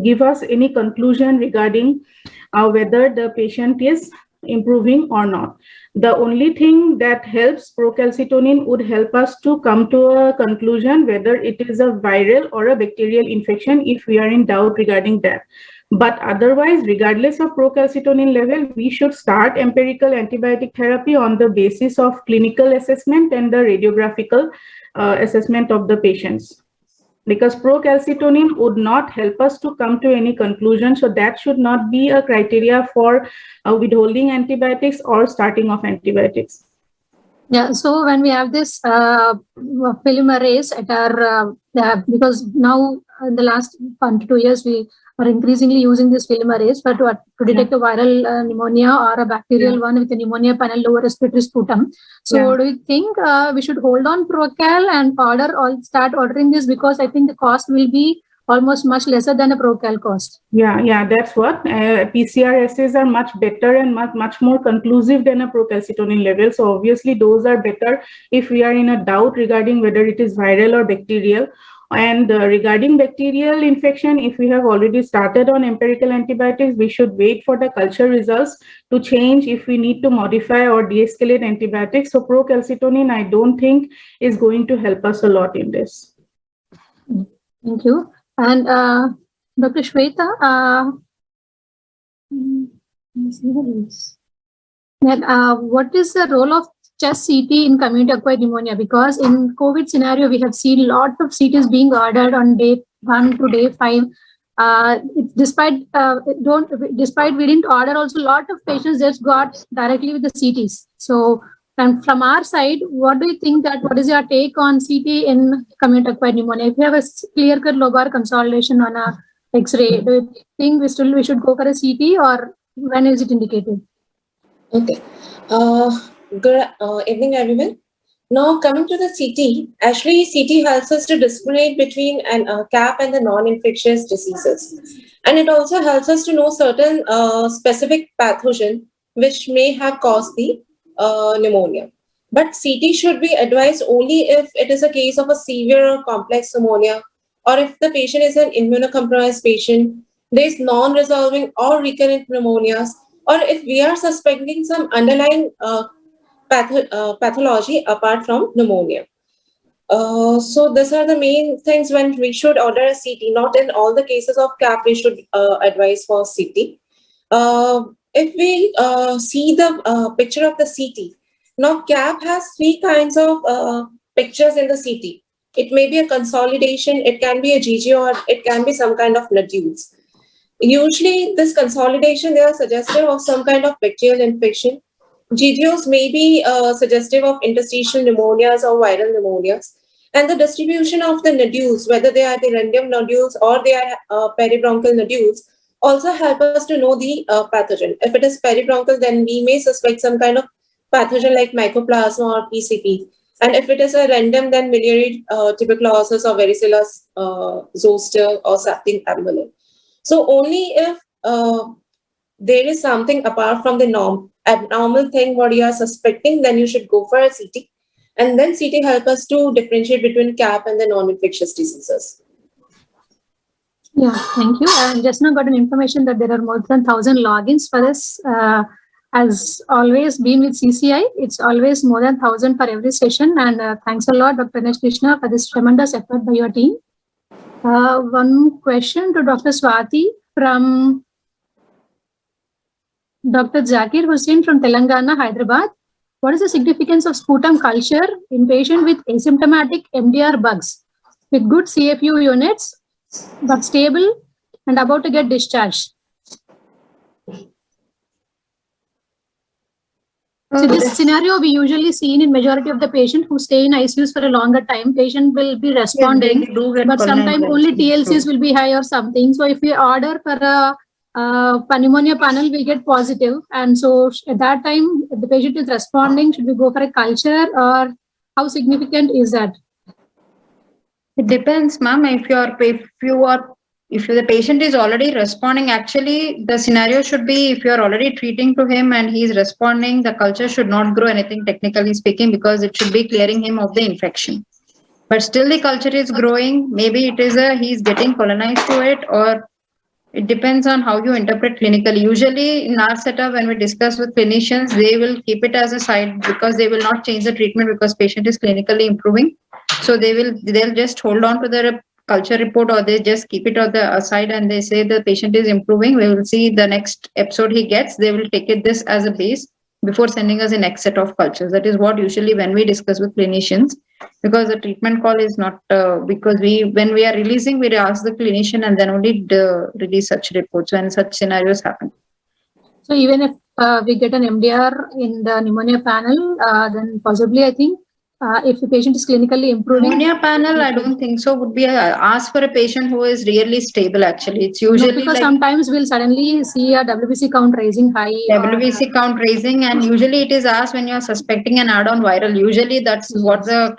give us any conclusion regarding whether the patient is improving or not. The only thing that helps procalcitonin would help us to come to a conclusion whether it is a viral or a bacterial infection if we are in doubt regarding that. But otherwise, regardless of procalcitonin level, we should start empirical antibiotic therapy on the basis of clinical assessment and the radiographical assessment of the patients, because procalcitonin would not help us to come to any conclusion. So that should not be a criteria for withholding antibiotics or starting of antibiotics. Yeah, so when we have this polymerase at our, because now in the last 1 to 2 years, we are increasingly using this polymerase to detect a viral pneumonia or a bacterial one with a pneumonia panel lower respiratory sputum. So do you think we should hold on Procal and start ordering this, because I think the cost will be almost much lesser than a Procal cost? Yeah, that's what. PCR assays are much better and much more conclusive than a procalcitonin level. So obviously those are better if we are in a doubt regarding whether it is viral or bacterial. And regarding bacterial infection, if we have already started on empirical antibiotics, we should wait for the culture results to change if we need to modify or de-escalate antibiotics. So procalcitonin, I don't think is going to help us a lot in this. Thank you. And Dr. Shweta, what is the role of chest CT in community acquired pneumonia? Because in COVID scenario, we have seen a lot of CTs being ordered on day 1 to day 5. Despite we didn't order, also a lot of patients just got directly with the CTs. So, and from our side, what do you think what is your take on CT in community acquired pneumonia? If you have a clear-cut lobar consolidation on a X-ray, do you think we should go for a CT, or when is it indicated? Okay. Good evening, everyone. Now, coming to the CT, actually, CT helps us to discriminate between CAP and the non-infectious diseases. And it also helps us to know certain specific pathogen which may have caused the pneumonia. But CT should be advised only if it is a case of a severe or complex pneumonia, or if the patient is an immunocompromised patient, there is non-resolving or recurrent pneumonias, or if we are suspecting some underlying pathology apart from pneumonia. So these are the main things when we should order a CT. Not in all the cases of CAP we should advise for CT. If we see the picture of the CT, now CAP has 3 kinds of pictures in the CT. It may be a consolidation, it can be a GG, or it can be some kind of nodules. Usually this consolidation, they are suggestive of some kind of bacterial infection. GGOs may be suggestive of interstitial pneumonias or viral pneumonias. And the distribution of the nodules, whether they are the random nodules or they are peribronchial nodules, also help us to know the pathogen. If it is peribronchial, then we may suspect some kind of pathogen like mycoplasma or PCP. And if it is a random, then miliary tuberculosis or varicella zoster or something ambulant. So only if there is something apart from the abnormal thing what you are suspecting, then you should go for a CT. And then CT help us to differentiate between CAP and the non-infectious diseases. Yeah, thank you. And just now got an information that there are more than 1,000 logins for this. As always been with CCI, it's always more than 1,000 for every session. And thanks a lot, Dr. Anesh Krishna, for this tremendous effort by your team. One question to Dr. Swati from Dr. Zakir Hussain from Telangana, Hyderabad. What is the significance of sputum culture in patient with asymptomatic MDR bugs with good CFU units but stable and about to get discharged? So this scenario we usually see in majority of the patient who stay in ICUs for a longer time. Patient will be responding, but sometimes only TLCs will be high or something. So if we order for a pneumonia panel, we get positive, and so at that time, if the patient is responding, should we go for a culture, or how significant is that? It depends, ma'am. If the patient is already responding, actually the scenario should be, if you are already treating to him and he is responding, the culture should not grow anything technically speaking, because it should be clearing him of the infection. But still the culture is growing. Maybe it is he's getting colonized to it, or it depends on how you interpret clinically. Usually in our setup, when we discuss with clinicians, they will keep it as a side, because they will not change the treatment because patient is clinically improving. So they'll just hold on to the culture report, or they just keep it on the aside and they say the patient is improving. We will see the next episode he gets. They will take it this as a base before sending us the next set of cultures. That is what usually when we discuss with clinicians, because the treatment call is not because when we are releasing, we ask the clinician and then only release such reports when such scenarios happen. So even if we get an MDR in the pneumonia panel, then possibly I think if the patient is clinically improving. Pneumonia panel, I don't think so. Would be ask for a patient who is really stable. Actually, it's usually because like sometimes we'll suddenly see a WBC count rising high. WBC count raising, and usually it is asked when you are suspecting an add-on viral. Usually that's what the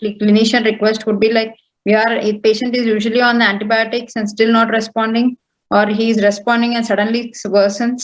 clinician request would be like. If patient is usually on the antibiotics and still not responding, or he is responding and suddenly it worsens.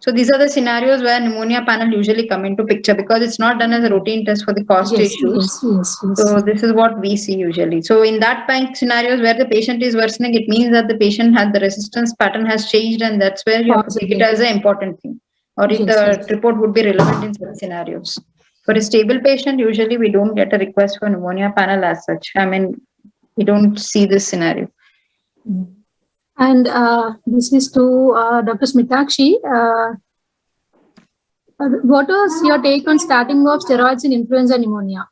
So these are the scenarios where pneumonia panel usually come into picture, because it's not done as a routine test for the cost issues. Yes. So this is what we see usually. So in that scenarios where the patient is worsening, it means that the patient had the resistance pattern has changed, and that's where you have to take it as an important thing. Or if the report would be relevant in such scenarios. For a stable patient, usually we don't get a request for pneumonia panel as such. I mean, we don't see this scenario. And this is to Dr. Smitakshi. What was your take on starting of steroids in influenza pneumonia?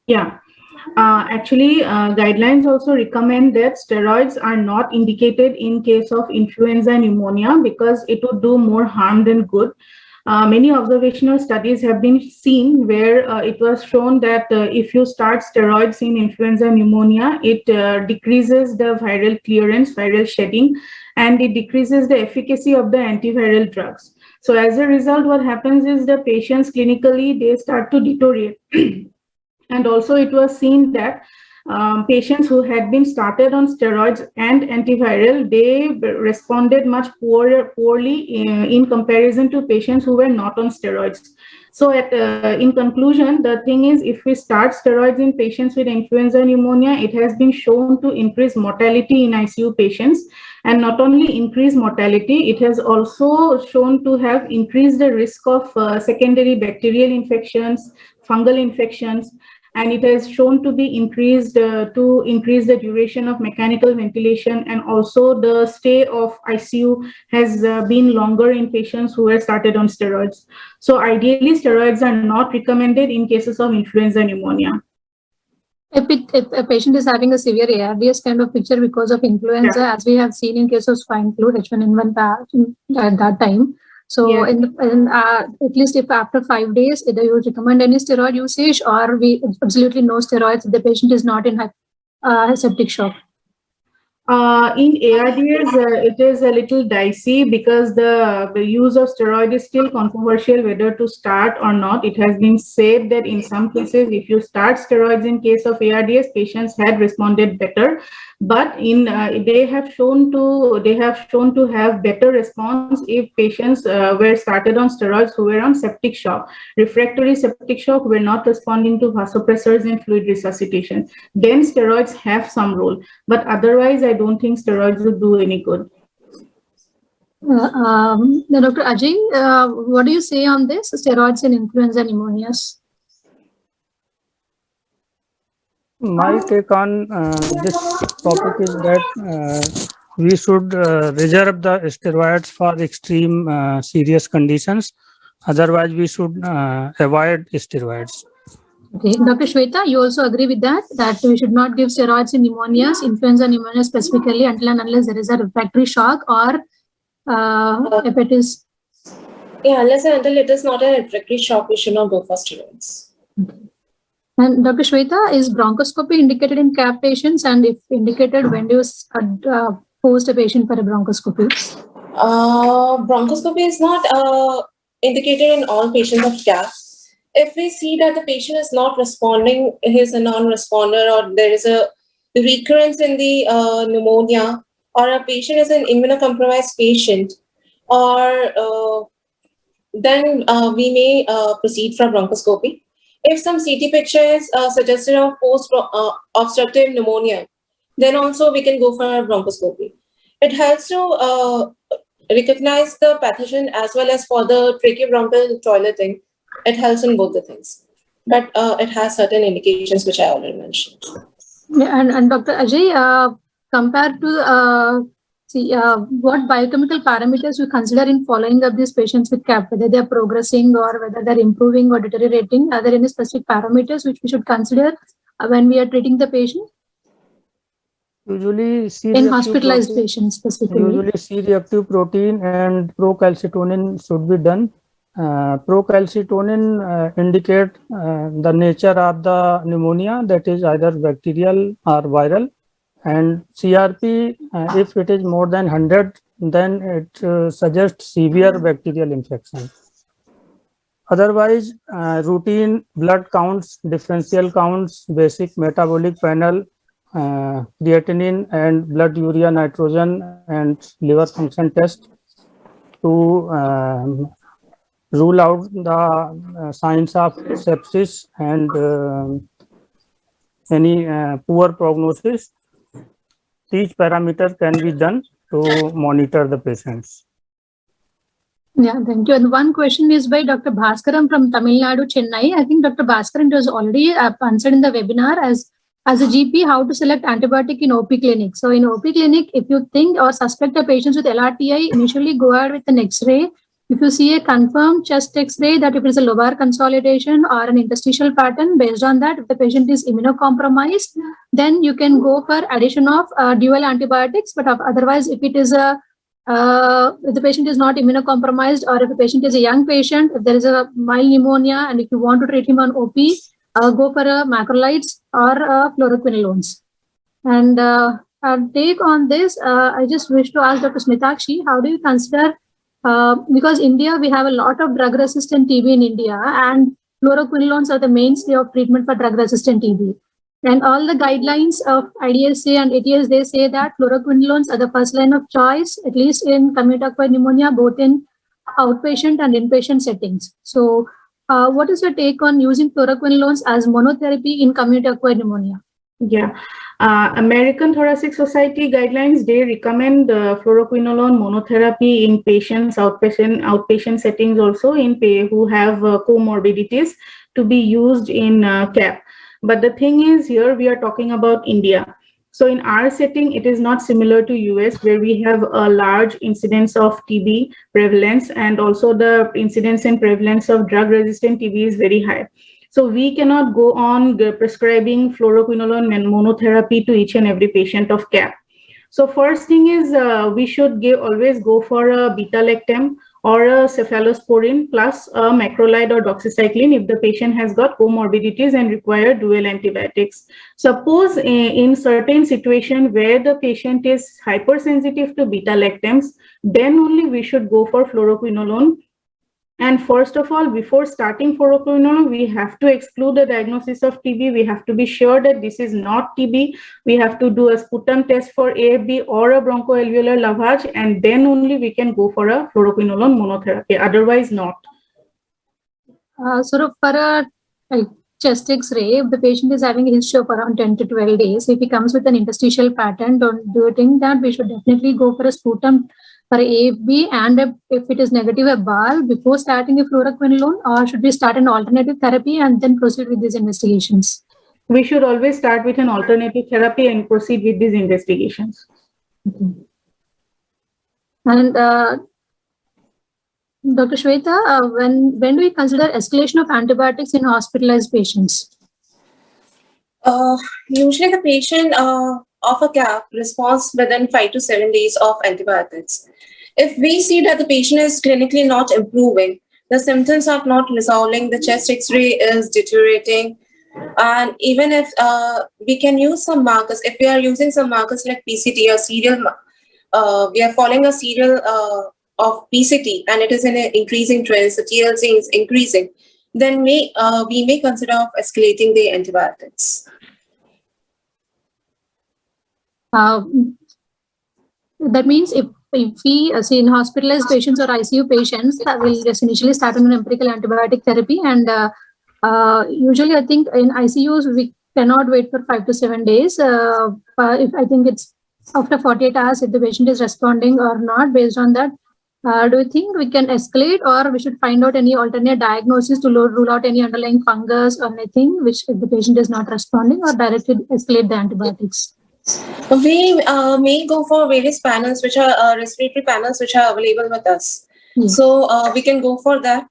Yeah, actually, guidelines also recommend that steroids are not indicated in case of influenza pneumonia because it would do more harm than good. Many observational studies have been seen where it was shown that if you start steroids in influenza pneumonia, it decreases the viral clearance, viral shedding, and it decreases the efficacy of the antiviral drugs. So as a result, what happens is the patients clinically, they start to deteriorate. And also it was seen that patients who had been started on steroids and antiviral, they responded much poorly in comparison to patients who were not on steroids. So in conclusion, the thing is, if we start steroids in patients with influenza pneumonia, it has been shown to increase mortality in ICU patients. And not only increase mortality, it has also shown to have increased the risk of secondary bacterial infections, fungal infections, and it has shown to be increased to increase the duration of mechanical ventilation, and also the stay of ICU has been longer in patients who were started on steroids. So ideally, steroids are not recommended in cases of influenza pneumonia. If a patient is having a severe ARDS kind of picture because of influenza, as we have seen in case of swine flu, H1N1 at that time. So at least if after 5 days, either you recommend any steroid usage or we absolutely no steroids if the patient is not in septic shock. In ARDS, it is a little dicey because the use of steroid is still controversial whether to start or not. It has been said that in some cases, if you start steroids in case of ARDS, patients had responded better. But in they have shown to have better response if patients were started on steroids who were on septic shock. Refractory septic shock were not responding to vasopressors and fluid resuscitation. Then steroids have some role. But otherwise, I don't think steroids would do any good. Now, Dr. Ajay, what do you say on this, steroids in influenza pneumonias? My take on this topic is that we should reserve the steroids for extreme serious conditions. Otherwise, we should avoid steroids. Okay, Dr. Shweta, you also agree with that we should not give steroids in pneumonias, influenza pneumonia specifically, until and unless there is a refractory shock or hepatitis. Yeah, unless and until it is not a refractory shock, we should not go for steroids. And Dr. Shweta, is bronchoscopy indicated in CAP patients? And if indicated, when do you post a patient for a bronchoscopy? Bronchoscopy is not indicated in all patients of CAP. If we see that the patient is not responding, he is a non-responder, or there is a recurrence in the pneumonia, or a patient is an immunocompromised patient, or then we may proceed for bronchoscopy. If some CT picture is suggestive of post-obstructive pneumonia, then also we can go for bronchoscopy. It helps to recognize the pathogen as well as for the tracheobronchial toileting. It helps in both the things. But it has certain indications which I already mentioned. Yeah, and Dr. Ajay, compared to what biochemical parameters you consider in following up these patients with CAP, whether they're progressing or whether they're improving or deteriorating? Are there any specific parameters which we should consider when we are treating the patient? Usually, in hospitalized patients specifically. Usually, C-reactive protein and procalcitonin should be done. Procalcitonin indicate the nature of the pneumonia, that is either bacterial or viral. And CRP, if it is more than 100, then it suggests severe bacterial infection. Otherwise, routine blood counts, differential counts, basic metabolic panel, creatinine and blood urea nitrogen and liver function test to rule out the signs of sepsis and any poor prognosis. Each parameter can be done to monitor the patients. Yeah, thank you. And one question is by Dr. Bhaskaran from Tamil Nadu, Chennai. I think Dr. Bhaskaran was already answered in the webinar as a GP, how to select antibiotic in OP clinic. So in OP clinic, if you think or suspect a patient with LRTI, initially go ahead with an X-ray. If you see a confirmed chest X-ray that if it is a lobar consolidation or an interstitial pattern, based on that, if the patient is immunocompromised, then you can go for addition of dual antibiotics. But otherwise, if it is if the patient is not immunocompromised, or if the patient is a young patient, if there is a mild pneumonia, and if you want to treat him on OP, go for a macrolides or fluoroquinolones. And our take on this, I just wish to ask Dr. Smitakshi, how do you consider, because India, we have a lot of drug-resistant TB in India, and fluoroquinolones are the mainstay of treatment for drug-resistant TB. And all the guidelines of IDSA and ATS, they say that fluoroquinolones are the first line of choice, at least in community-acquired pneumonia, both in outpatient and inpatient settings. So what is your take on using fluoroquinolones as monotherapy in community-acquired pneumonia? Yeah, American Thoracic Society guidelines, they recommend fluoroquinolone monotherapy in patients, outpatient settings also, in who have comorbidities, to be used in CAP. But the thing is, here we are talking about India. So in our setting, it is not similar to US, where we have a large incidence of TB prevalence, and also the incidence and prevalence of drug-resistant TB is very high. So we cannot go on prescribing fluoroquinolone monotherapy to each and every patient of CAP. So first thing is we should always go for a beta-lactam or a cephalosporin plus a macrolide or doxycycline if the patient has got comorbidities and require dual antibiotics. Suppose in certain situation where the patient is hypersensitive to beta-lactams, then only we should go for fluoroquinolone. And first of all, before starting fluoroquinolone, we have to exclude the diagnosis of TB. We have to be sure that this is not TB. We have to do a sputum test for AFB or a bronchoalveolar lavage, and then only we can go for a fluoroquinolone monotherapy. Otherwise, not. Sort of for a like, chest X-ray, if the patient is having a history of around 10 to 12 days, if he comes with an interstitial pattern, do you think that we should definitely go for a sputum for AFB, and if it is negative, a BAL before starting a fluoroquinolone, or should we start an alternative therapy and then proceed with these investigations? We should always start with an alternative therapy and proceed with these investigations. Okay. And Dr. Shweta, when do we consider escalation of antibiotics in hospitalized patients? Usually the patient of a CAP responds within 5 to 7 days of antibiotics. If we see that the patient is clinically not improving, the symptoms are not resolving, the chest X-ray is deteriorating, and even if we can use some markers, if we are using some markers like PCT or serial, we are following a serial of PCT and it is in an increasing trend, so TLC is increasing, then we may consider of escalating the antibiotics. That means if we see in hospitalized patients or ICU patients, that will just initially start on an empirical antibiotic therapy, and usually I think in ICUs we cannot wait for 5 to 7 days. If I think it's after 48 hours if the patient is responding or not. Based on that, do you think we can escalate, or we should find out any alternate diagnosis to rule out any underlying fungus or anything which if the patient is not responding, or directly escalate the antibiotics? We may go for various panels, which are respiratory panels, which are available with us. So we can go for that.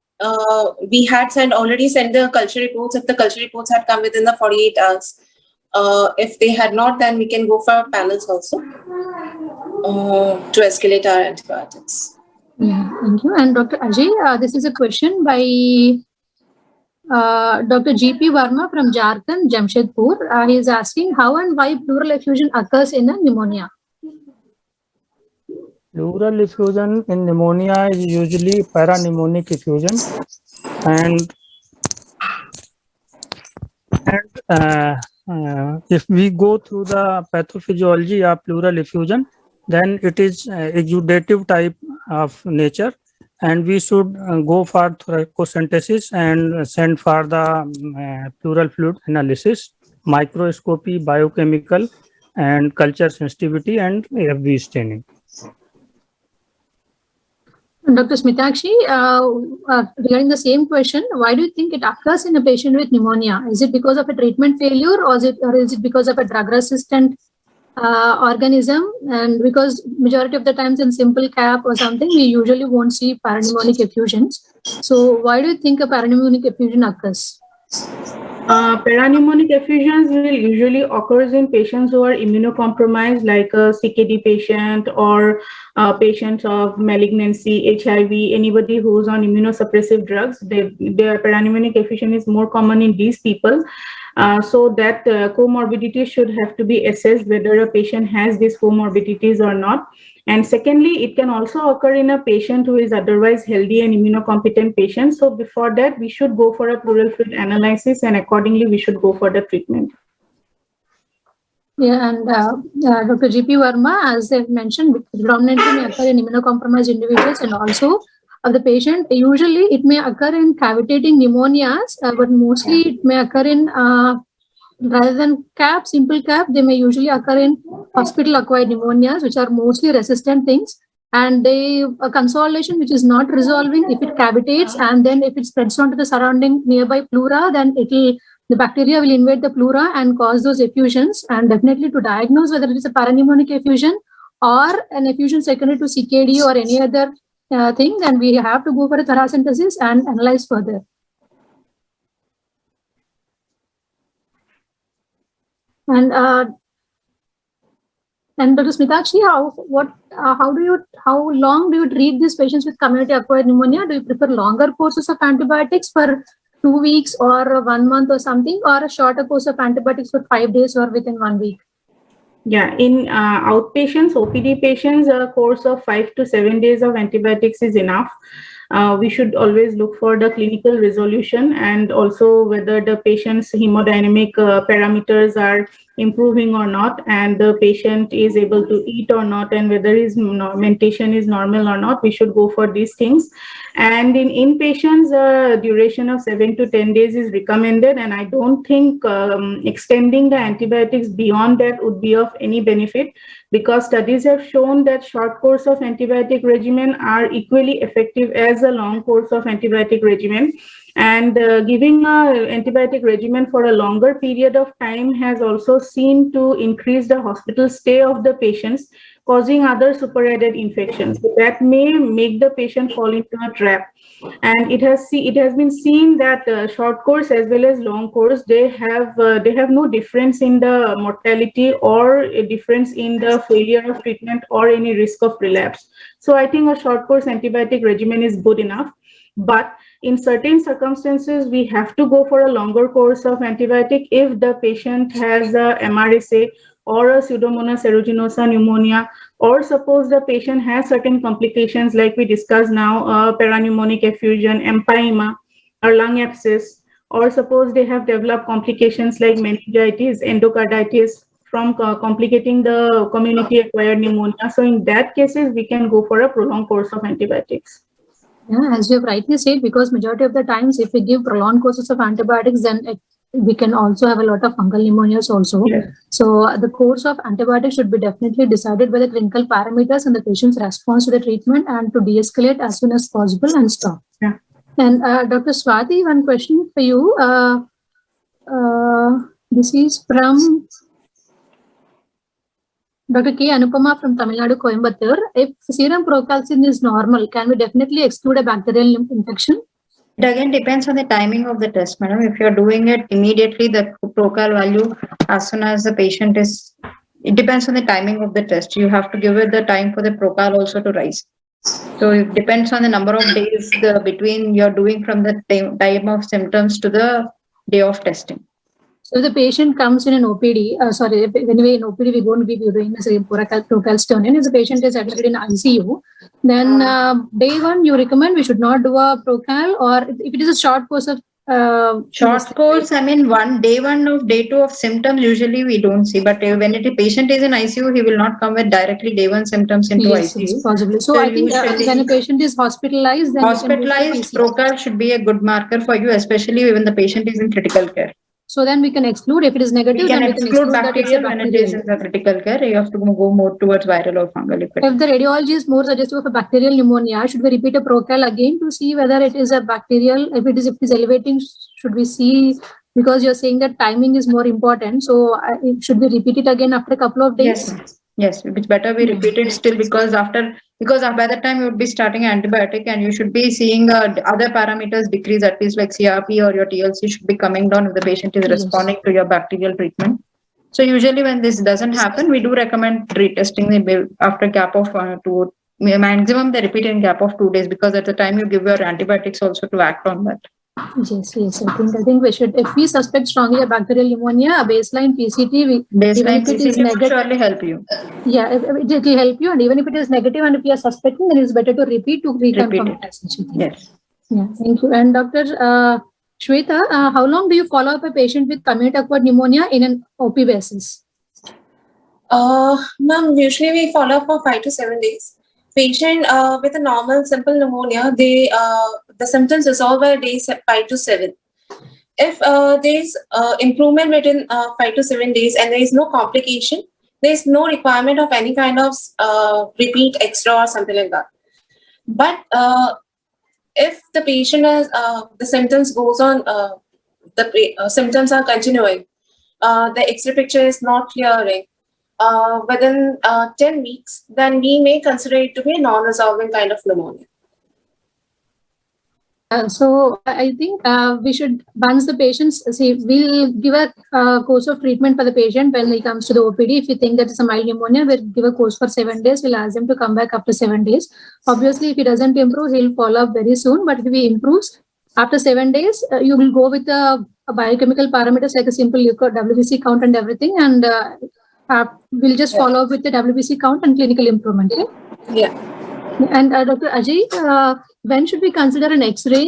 We had already sent the culture reports. If the culture reports had come within the 48 hours, if they had not, then we can go for panels also to escalate our antibiotics. Yeah, thank you. And Dr. Ajay, this is a question by Dr. G.P. Verma from Jharkhand, Jamshedpur. He is asking how and why pleural effusion occurs in a pneumonia. Pleural effusion in pneumonia is usually parapneumonic effusion, and if we go through the pathophysiology of pleural effusion, then it is exudative type of nature, and we should go for thoracocentesis and send for the pleural fluid analysis, microscopy, biochemical, and culture sensitivity, and AFB staining. Dr. Smitakshi, regarding the same question, why do you think it occurs in a patient with pneumonia? Is it because of a treatment failure, or is it because of a drug-resistant organism? And because majority of the times in simple CAP or something, we usually won't see parapneumonic effusions. So why do you think a parapneumonic effusion occurs? Parapneumonic effusions will usually occurs in patients who are immunocompromised, like a CKD patient or patients of malignancy, HIV, anybody who's on immunosuppressive drugs. Their parapneumonic effusion is more common in these people. So that comorbidity should have to be assessed whether a patient has these comorbidities or not. And secondly, it can also occur in a patient who is otherwise healthy and immunocompetent patient. So before that, we should go for a pleural fluid analysis, and accordingly, we should go for the treatment. Yeah, and Dr. G.P. Verma, as I've mentioned, predominantly may occur in immunocompromised individuals, and also of the patient. Usually, it may occur in cavitating pneumonias, but mostly it may occur in rather than CAP, simple CAP, they may usually occur in hospital-acquired pneumonias, which are mostly resistant things. And a consolidation which is not resolving, if it cavitates and then if it spreads onto the surrounding nearby pleura, then the bacteria will invade the pleura and cause those effusions. And definitely to diagnose whether it is a parapneumonic effusion or an effusion secondary to CKD or any other thing, then we have to go for a thoracentesis and analyze further. And And Dr. Smitakshi, how long do you treat these patients with community-acquired pneumonia? Do you prefer longer courses of antibiotics for 2 weeks or 1 month or something, or a shorter course of antibiotics for 5 days or within 1 week? Yeah, in outpatients, OPD patients, a course of 5 to 7 days of antibiotics is enough. We should always look for the clinical resolution and also whether the patient's hemodynamic parameters are improving or not, and the patient is able to eat or not, and whether his mentation is normal or not. We should go for these things. And in inpatients, duration of 7 to 10 days is recommended, and I don't think extending the antibiotics beyond that would be of any benefit, because studies have shown that short course of antibiotic regimen are equally effective as a long course of antibiotic regimen. And giving a antibiotic regimen for a longer period of time has also seen to increase the hospital stay of the patients, causing other superadded infections. So that may make the patient fall into a trap. And it has been seen that short course as well as long course, they have no difference in the mortality or a difference in the failure of treatment or any risk of relapse. So I think a short course antibiotic regimen is good enough. But in certain circumstances, we have to go for a longer course of antibiotic if the patient has a MRSA or a Pseudomonas aeruginosa pneumonia, or suppose the patient has certain complications like we discussed now, parapneumonic effusion, empyema, or lung abscess, or suppose they have developed complications like meningitis, endocarditis from complicating the community-acquired pneumonia. So in that cases, we can go for a prolonged course of antibiotics. Yeah, as you have rightly said, because majority of the times, if we give prolonged courses of antibiotics, then we can also have a lot of fungal pneumonias also. Yes. So the course of antibiotics should be definitely decided by the clinical parameters and the patient's response to the treatment, and to de-escalate as soon as possible and stop. Yeah. And Dr. Swati, one question for you. This is from Dr. K. Anupama from Tamil Nadu, Coimbatore. If serum procalcin is normal, can we definitely exclude a bacterial infection? It again depends on the timing of the test, madam. If you're doing it immediately, the procal value, as soon as the patient is, it depends on the timing of the test. You have to give it the time for the procal also to rise. So it depends on the number of days between you're doing from the time of symptoms to the day of testing. So if the patient comes in an OPD, anyway, in OPD, we won't be doing the procalcitonin. If the patient is admitted in ICU, then day one, you recommend we should not do a procal, or if it is a short course of short course, I mean, day one of day two of symptoms, usually we don't see. But when a patient is in ICU, he will not come with directly day one symptoms into ICU. Yes, possibly. So I think when a patient is hospitalized, then hospitalized procal should be a good marker for you, especially when the patient is in critical care. So then we can exclude if it is negative. We can exclude bacterial that when it is in the critical care. You have to go more towards viral or fungal. If the radiology is more suggestive of a bacterial pneumonia, should we repeat a procal again to see whether it is a bacterial? If it is elevating, should we see? Because you're saying that timing is more important. So should we repeat it again after a couple of days? Yes, it's better we repeat it still, because by the time you would be starting antibiotic, and you should be seeing other parameters decrease, at least like CRP or your TLC should be coming down if the patient is responding to your bacterial treatment. So usually when this doesn't happen, we do recommend retesting after gap of maximum the repeat in gap of 2 days, because at the time you give your antibiotics also to act on that. Yes. I think we should, if we suspect strongly a bacterial pneumonia, a baseline PCT, will surely help you. Yeah, it will help you, and even if it is negative and if you are suspecting, then it's better to repeat to reconfirm it. Yes. Yeah, thank you. And Dr. Shweta, how long do you follow up a patient with community-acquired pneumonia in an OP basis? Ma'am, usually we follow up for 5 to 7 days. Patient with a normal simple pneumonia, the symptoms resolve by days 5 to 7. If there's improvement within 5 to 7 days and there is no complication, there is no requirement of any kind of repeat extra or something like that. But if the patient has the symptoms goes on, symptoms are continuing, the X-ray picture is not clearing within 10 weeks, then we may consider it to be a non-resolving kind of pneumonia. So I think we should, once the patients, see, we'll give a course of treatment for the patient when he comes to the OPD. If we think that it's a mild pneumonia, we'll give a course for 7 days. We'll ask him to come back after 7 days. Obviously, if he doesn't improve, he'll follow up very soon. But if he improves, after 7 days, you will go with the biochemical parameters like a simple WBC count and everything. And we'll just follow up with the WBC count and clinical improvement. Okay? Yeah. And Dr. Ajay, when should we consider an X-ray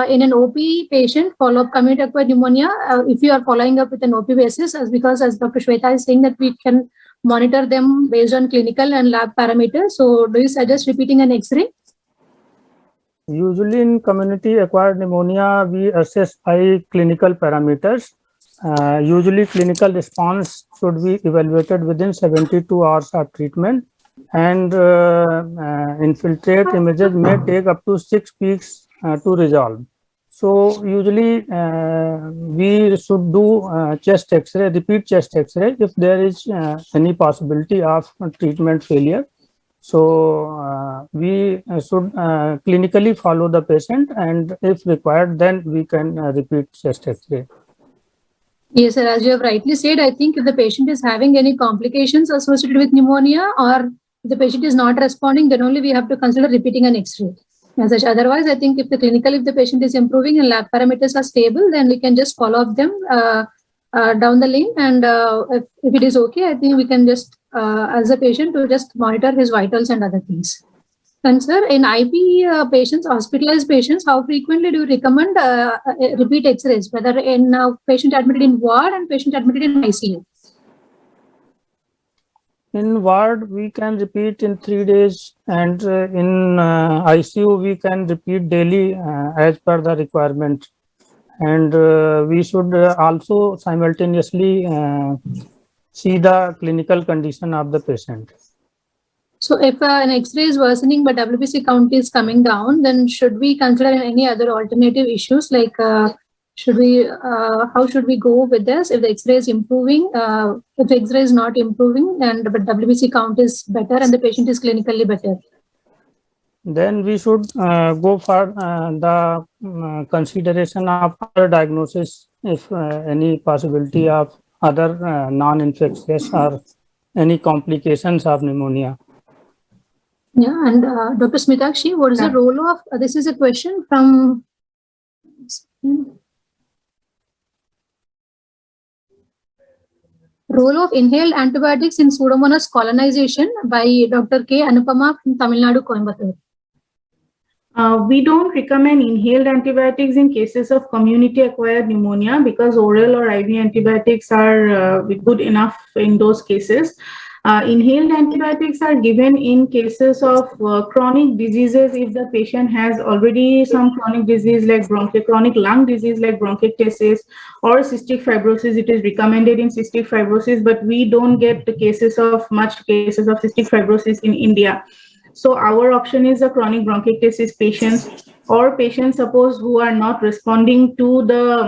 in an OP patient follow-up community-acquired pneumonia? If you are following up with an OP basis, because as Dr. Shweta is saying that we can monitor them based on clinical and lab parameters. So do you suggest repeating an X-ray? Usually in community acquired pneumonia, we assess by clinical parameters. Usually clinical response should be evaluated within 72 hours of treatment, and infiltrate images may take up to 6 weeks to resolve. So usually we should do chest X-ray, repeat chest X-ray if there is any possibility of treatment failure. So we should clinically follow the patient, and if required, then we can repeat chest X-ray. Yes, sir. As you have rightly said, I think if the patient is having any complications associated with pneumonia, or if the patient is not responding, then only we have to consider repeating an X-ray. As such, otherwise, I think if the patient is improving and lab parameters are stable, then we can just follow up them down the lane. And if it is okay, I think we can just, as a patient, to just monitor his vitals and other things. And sir, in IP patients, hospitalized patients, how frequently do you recommend repeat X-rays, whether in patient admitted in ward and patient admitted in ICU? In ward, we can repeat in 3 days, and in ICU, we can repeat daily as per the requirement. And we should also simultaneously see the clinical condition of the patient. So if an X-ray is worsening but WBC count is coming down, then should we consider any other alternative issues like how should we go with this? If the X-ray is improving, if the X-ray is not improving and but WBC count is better and the patient is clinically better, then we should go for the consideration of other diagnosis if any possibility of other non-infectious or any complications of pneumonia. Yeah, and Dr. Smitakshi, what is the role of, this is a question from, role of inhaled antibiotics in Pseudomonas colonization by Dr. K. Anupama from Tamil Nadu, Coimbatore. We don't recommend inhaled antibiotics in cases of community-acquired pneumonia because oral or IV antibiotics are good enough in those cases. Inhaled antibiotics are given in cases of chronic diseases if the patient has already some chronic disease like chronic lung disease like bronchiectasis or cystic fibrosis. It is recommended in cystic fibrosis, but we don't get much cases of cystic fibrosis in India. So our option is the chronic bronchiectasis patients or patients suppose who are not responding to the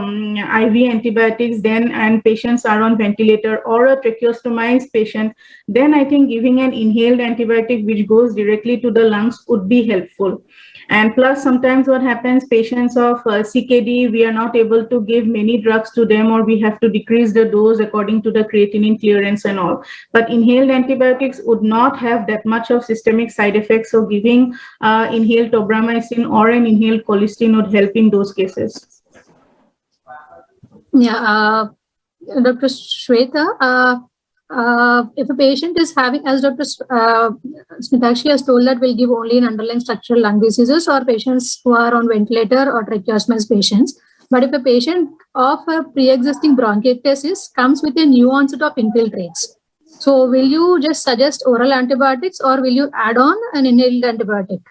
IV antibiotics and patients are on ventilator or a tracheostomized patient, then I think giving an inhaled antibiotic which goes directly to the lungs would be helpful. And plus sometimes what happens, patients of CKD, we are not able to give many drugs to them or we have to decrease the dose according to the creatinine clearance and all. But inhaled antibiotics would not have that much of systemic side effects. So giving inhaled tobramycin or an inhaled colistin would help in those cases. Yeah, Dr. Shweta, if a patient is having, as Dr. Smitakshi has told that we'll give only in underlying structural lung diseases or patients who are on ventilator or tracheostomized patients. But if a patient of a pre-existing bronchiectasis comes with a new onset of infiltrates, so will you just suggest oral antibiotics or will you add on an inhaled antibiotic?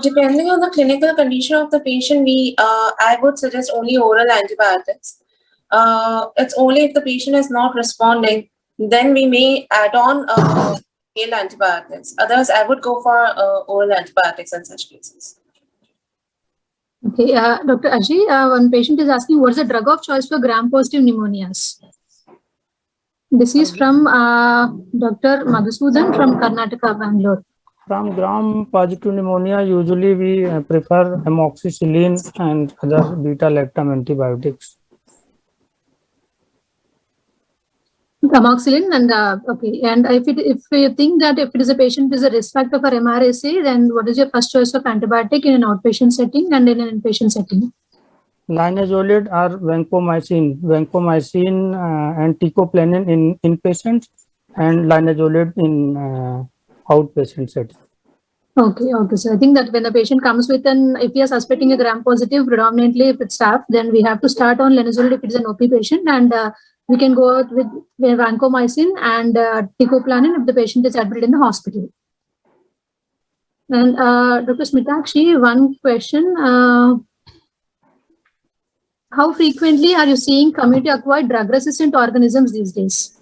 Depending on the clinical condition of the patient, I would suggest only oral antibiotics. It's only if the patient is not responding, then we may add on inhaled antibiotics. Otherwise, I would go for oral antibiotics in such cases. Okay, Dr. Ajay, one patient is asking, what is the drug of choice for gram-positive pneumonias? This is from Dr. Madhusudan from Karnataka, Bangalore. From gram-positive pneumonia, usually we prefer amoxicillin and other beta-lactam antibiotics. Amoxicillin and okay. And if you think that if it is a patient is a risk factor for MRSA, then what is your first choice of antibiotic in an outpatient setting and in an inpatient setting? Linezolid or vancomycin and teicoplanin in inpatients, and linezolid in outpatient setting. Okay, okay. So I think that when a patient comes with if we are suspecting a gram-positive, predominantly if it's staph, then we have to start on linezolid if it's an OP patient, and we can go out with vancomycin and teicoplanin if the patient is admitted in the hospital. And Dr. Smitakshi, one question. How frequently are you seeing community-acquired drug-resistant organisms these days?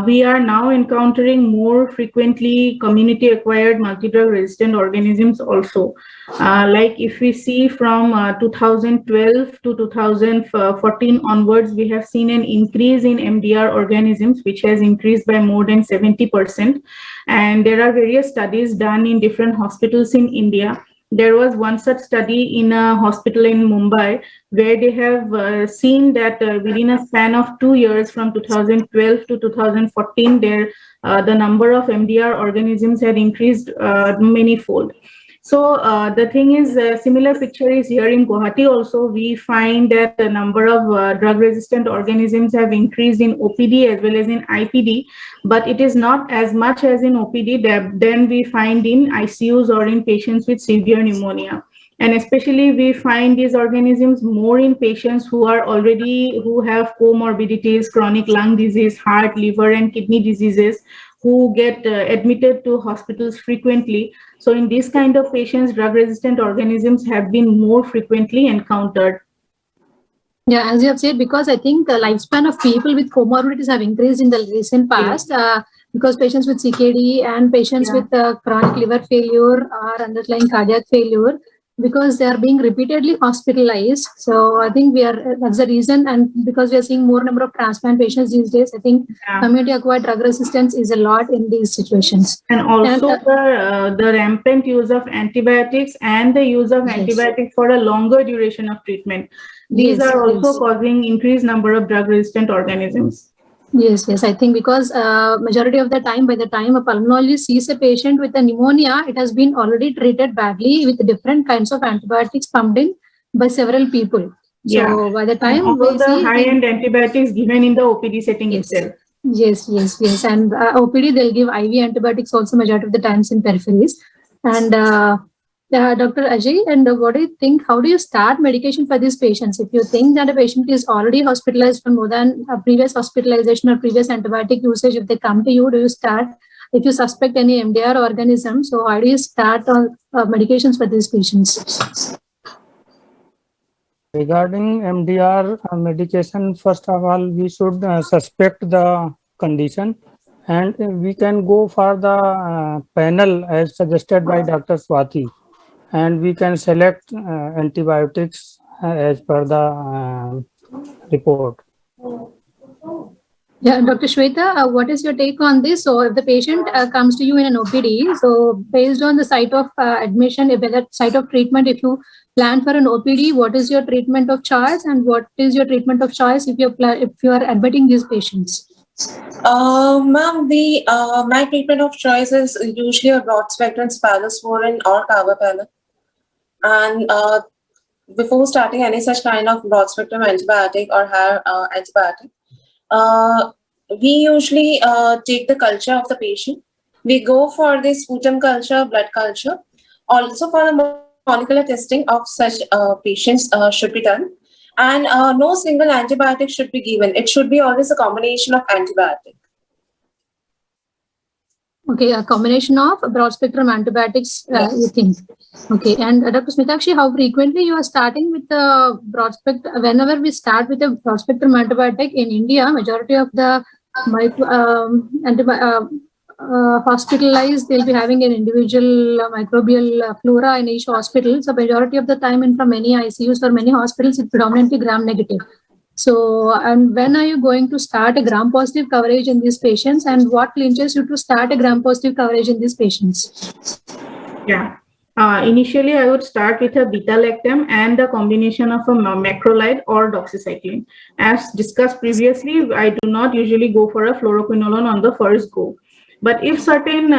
We are now encountering more frequently community-acquired multi-drug resistant organisms also. Like if we see from 2012 to 2014 onwards, we have seen an increase in MDR organisms, which has increased by more than 70%. And there are various studies done in different hospitals in India. There was one such study in a hospital in Mumbai where they have seen that within a span of 2 years, from 2012 to 2014, the number of MDR organisms had increased many-fold. So the thing is, a similar picture is here in Guwahati also. We find that the number of drug-resistant organisms have increased in OPD as well as in IPD, but it is not as much as in OPD than we find in ICUs or in patients with severe pneumonia. And especially we find these organisms more in patients who have comorbidities, chronic lung disease, heart, liver, and kidney diseases, who get admitted to hospitals frequently. So in these kind of patients, drug-resistant organisms have been more frequently encountered. Yeah, as you have said, because I think the lifespan of people with comorbidities have increased in the recent past, because patients with CKD and patients with chronic liver failure or underlying cardiac failure, because they are being repeatedly hospitalized. So I think that's the reason, and because we are seeing more number of transplant patients these days, I think community-acquired drug resistance is a lot in these situations. And also the rampant use of antibiotics and the use of antibiotics for a longer duration of treatment. These are also causing increased number of drug-resistant organisms. Yes, I think because majority of the time, by the time a pulmonologist sees a patient with a pneumonia, it has been already treated badly with different kinds of antibiotics pumped in by several people. So by the time all the high-end antibiotics given in the OPD setting itself. Yes. And OPD, they'll give IV antibiotics also majority of the times in peripheries. And Dr. Ajay, and what do you think? How do you start medication for these patients? If you think that a patient is already hospitalized for more than a previous hospitalization or previous antibiotic usage, if they come to you, do you start? If you suspect any MDR organism, so how do you start on medications for these patients? Regarding MDR medication, first of all, we should suspect the condition, and we can go for the panel as suggested by Dr. Swati, and we can select antibiotics as per the report. Yeah, Dr. Shweta, what is your take on this? So if the patient comes to you in an OPD, so based on the site of admission, if that site of treatment, if you plan for an OPD, what is your treatment of choice, and what is your treatment of choice if you are admitting these patients? Ma'am, my treatment of choice is usually a broad spectrum cephalosporin or carbapenem. And before starting any such kind of broad spectrum antibiotic or higher antibiotic, we usually take the culture of the patient. We go for the sputum culture, blood culture. Also for the molecular testing of such patients should be done. And no single antibiotic should be given. It should be always a combination of antibiotic. Okay, a combination of broad spectrum antibiotics, you think. Okay, and Dr. Smitakshi, how frequently you are starting with the broad spectrum? Whenever we start with a broad spectrum antibiotic in India, majority of the hospitalized, they'll be having an individual microbial flora in each hospital. So majority of the time, and from many ICUs or many hospitals, it's predominantly gram negative. So, and when are you going to start a gram-positive coverage in these patients, and what clinches you to start a gram-positive coverage in these patients? Yeah. Initially, I would start with a beta-lactam and a combination of a macrolide or doxycycline. As discussed previously, I do not usually go for a fluoroquinolone on the first go. But if certain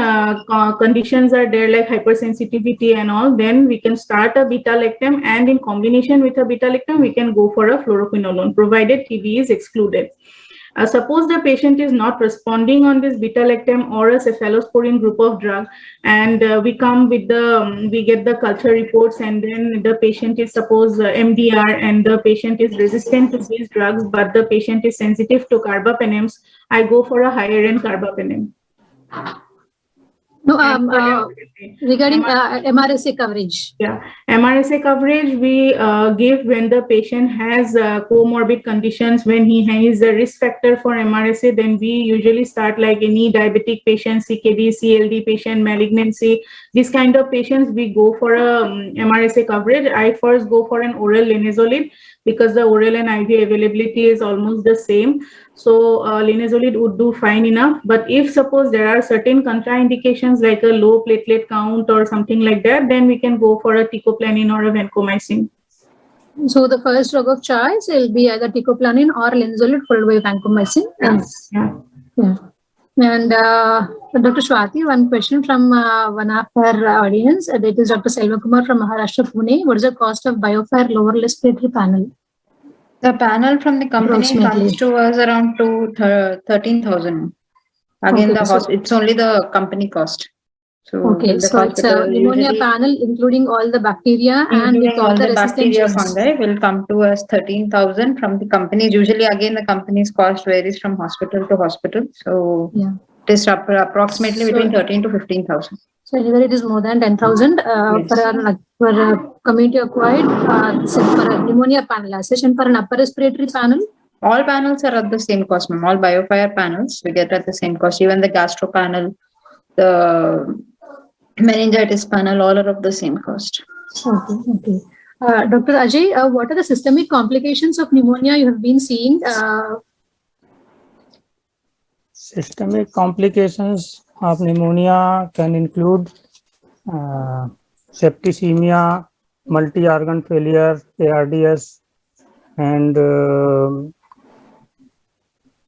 conditions are there, like hypersensitivity and all, then we can start a beta-lactam, and in combination with a beta-lactam, we can go for a fluoroquinolone, provided TB is excluded. Suppose the patient is not responding on this beta-lactam or a cephalosporin group of drug, and we come with the, we get the culture reports, and then the patient is suppose MDR, and the patient is resistant to these drugs, but the patient is sensitive to carbapenems, I go for a higher end carbapenem. No, regarding MRSA coverage. Yeah, MRSA coverage we give when the patient has comorbid conditions. When he is a risk factor for MRSA, then we usually start like any diabetic patient, CKD, CLD patient, malignancy. This kind of patients, we go for a MRSA coverage. I first go for an oral linezolid because the oral and IV availability is almost the same. So linezolid would do fine enough. But if suppose there are certain contraindications like a low platelet count or something like that, then we can go for a teicoplanin or a vancomycin. So the first drug of choice will be either teicoplanin or linezolid followed by vancomycin. Yeah. And Dr. Swati, one question from one of our audience. That is Dr. Selva Kumar from Maharashtra, Pune. What is the cost of BioFire lower respiratory panel? The panel from the company Approximately. comes to us around 13,000. Again, Okay, it's only the company cost. So okay, so it's a pneumonia panel including all the bacteria and with all the resistant bacteria genes. fungi will come to us 13,000 from the companies. Usually, again, the company's cost varies from hospital to hospital. So Yeah. it is approximately So- between 13 to 15,000. So either it is more than 10,000 Yes. for a community acquired for a pneumonia panel as such, and for an upper respiratory panel. All panels are at the same cost, ma'am. All BioFire panels we get at the same cost. Even the gastro panel, the meningitis panel, all are of the same cost. Okay. Dr. Ajay, what are the systemic complications of pneumonia you have been seeing? Systemic complications of pneumonia can include septicemia, multi-organ failure, ARDS, and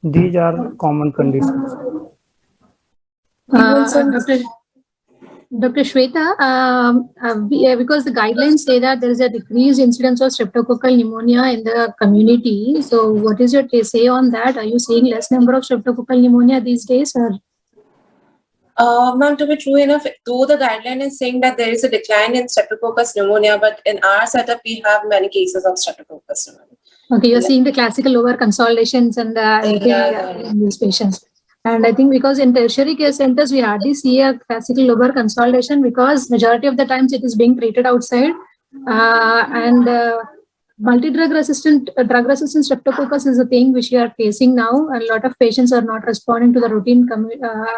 these are common conditions. Dr. Shweta, because the guidelines say that there is a decreased incidence of streptococcal pneumonia in the community. So what is your say on that? Are you seeing less number of streptococcal pneumonia these days? Or? Ma'am, to be true enough, though the guideline is saying that there is a decline in streptococcus pneumonia, but in our setup, we have many cases of streptococcus pneumonia. Okay, you're seeing the classical lower consolidations and in these patients. And I think because in tertiary care centers, we hardly see a classical lobar consolidation because majority of the times it is being treated outside. Multi-drug resistant streptococcus is a thing which we are facing now. And a lot of patients are not responding to the routine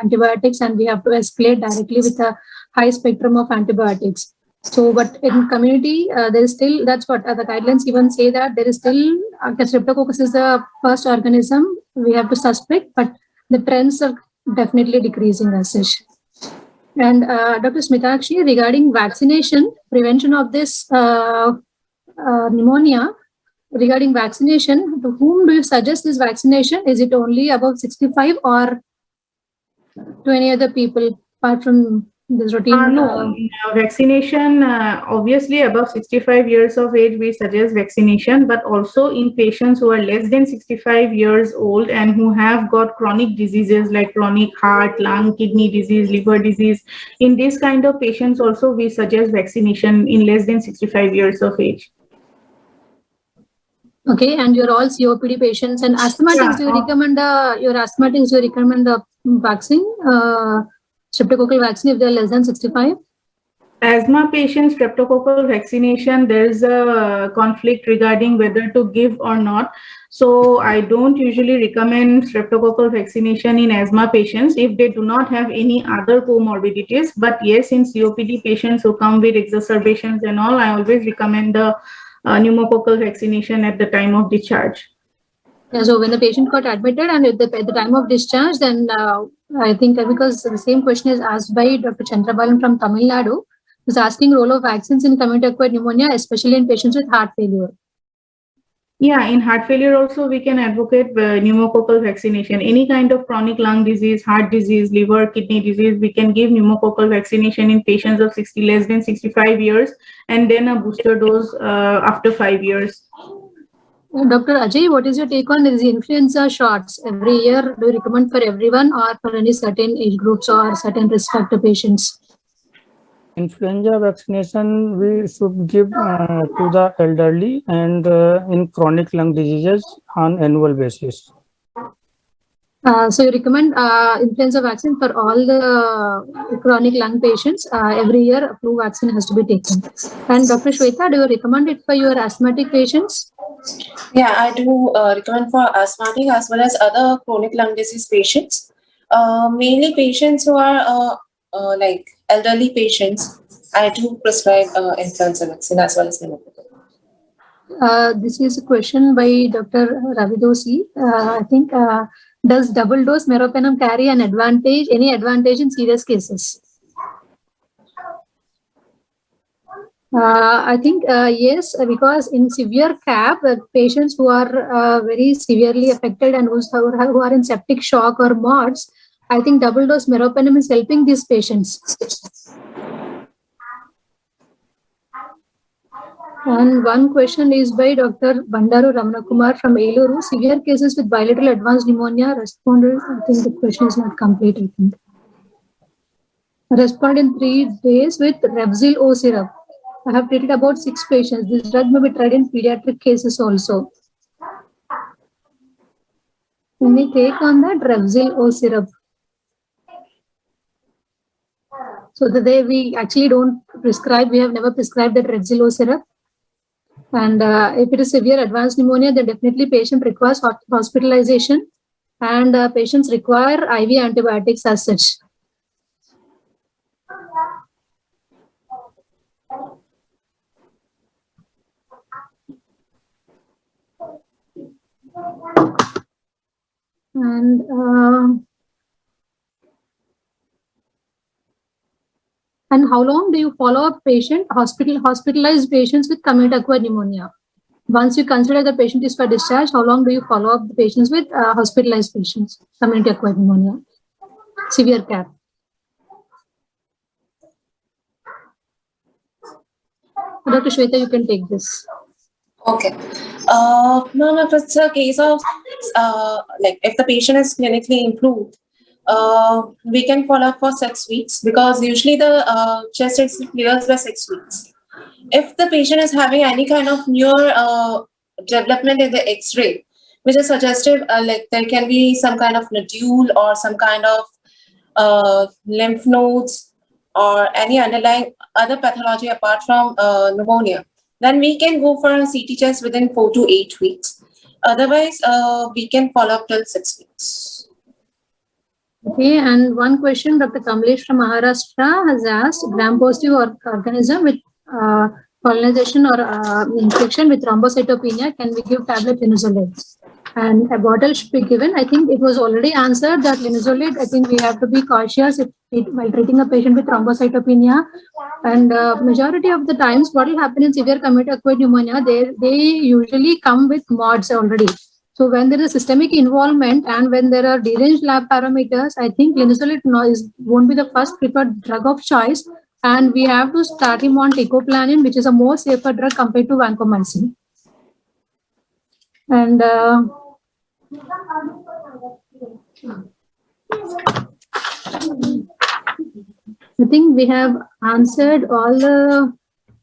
antibiotics, and we have to escalate directly with a high spectrum of antibiotics. So, but in community, there is still, that's what the guidelines even say, that there is still, streptococcus is the first organism we have to suspect, but the trends are definitely decreasing as such. And Dr. Smitakshi, regarding vaccination, prevention of this pneumonia, regarding vaccination, to whom do you suggest this vaccination? Is it only above 65 or to any other people apart from this routine? No, vaccination, obviously above 65 years of age, we suggest vaccination, but also in patients who are less than 65 years old and who have got chronic diseases like chronic heart, lung, kidney disease, liver disease. In this kind of patients also, we suggest vaccination in less than 65 years of age. Okay, and you're all COPD patients and asthmatics. Do you recommend your asthmatics? Do you recommend the vaccine, streptococcal vaccine, if they're less than 65? Asthma patients, streptococcal vaccination, there's a conflict regarding whether to give or not. So I don't usually recommend streptococcal vaccination in asthma patients if they do not have any other comorbidities. But yes, in COPD patients who come with exacerbations and all, I always recommend the pneumococcal vaccination at the time of discharge. Yeah, so when the patient got admitted and at the time of discharge, then I think because the same question is asked by Dr. Chandrabalan from Tamil Nadu, who's asking role of vaccines in community-acquired pneumonia, especially in patients with heart failure. Yeah, in heart failure also we can advocate pneumococcal vaccination. Any kind of chronic lung disease, heart disease, liver, kidney disease, we can give pneumococcal vaccination in patients of less than 65 years, and then a booster dose after 5 years. Dr. Ajay, what is your take on these influenza shots every year? Do you recommend for everyone or for any certain age groups or certain risk factor patients? Influenza vaccination we should give to the elderly and in chronic lung diseases on annual basis. So you recommend influenza vaccine for all the chronic lung patients. Every year, a flu vaccine has to be taken. And Dr. Shweta, do you recommend it for your asthmatic patients? Yeah, I do recommend for asthmatic as well as other chronic lung disease patients. Mainly patients who are like elderly patients, I do prescribe influenza vaccine as well as pneumococcal. This is a question by Dr. Ravidosi. I think, does double dose meropenem carry an advantage, any advantage in serious cases? I think yes, because in severe CAP, patients who are very severely affected and who are in septic shock or MODS, I think double dose meropenem is helping these patients. And one question is by Dr. Bandaru Ramanakumar from Eluru. Severe cases with bilateral advanced pneumonia responded. I think the question is not complete, I think. Responded in 3 days with Revzil O syrup. I have treated about 6 patients. This drug may be tried in pediatric cases also. Any take on that Revzil O syrup? So the way we actually don't prescribe, we have never prescribed that Revzil O syrup. And if it is severe advanced pneumonia, then definitely patient requires hospitalization, and patients require IV antibiotics as such. And how long do you follow up hospitalized patients with community-acquired pneumonia? Once you consider the patient is for discharge, how long do you follow up the patients with hospitalized patients, community-acquired pneumonia, severe CAP? Dr. Shweta, you can take this. Okay. No, if it's a case of like if the patient is clinically improved, we can follow up for 6 weeks because usually the chest X clears by 6 weeks. If the patient is having any kind of newer development in the X-ray, which is suggestive, like there can be some kind of nodule or some kind of lymph nodes or any underlying other pathology apart from pneumonia, then we can go for a CT test within 4 to 8 weeks. Otherwise, we can follow up till 6 weeks. Okay, and one question Dr. Kamlesh from Maharashtra has asked, gram-positive organism with colonization or infection with thrombocytopenia, can we give tablet linezolid? And a bottle should be given. I think it was already answered that linezolid, I think we have to be cautious while treating a patient with thrombocytopenia. And majority of the times, what will happen in severe community-acquired pneumonia, they usually come with MODS already. So when there is systemic involvement and when there are deranged lab parameters, I think linezolid won't be the first preferred drug of choice. And we have to start him on teicoplanin, which is a more safer drug compared to vancomycin. And I think we have answered all the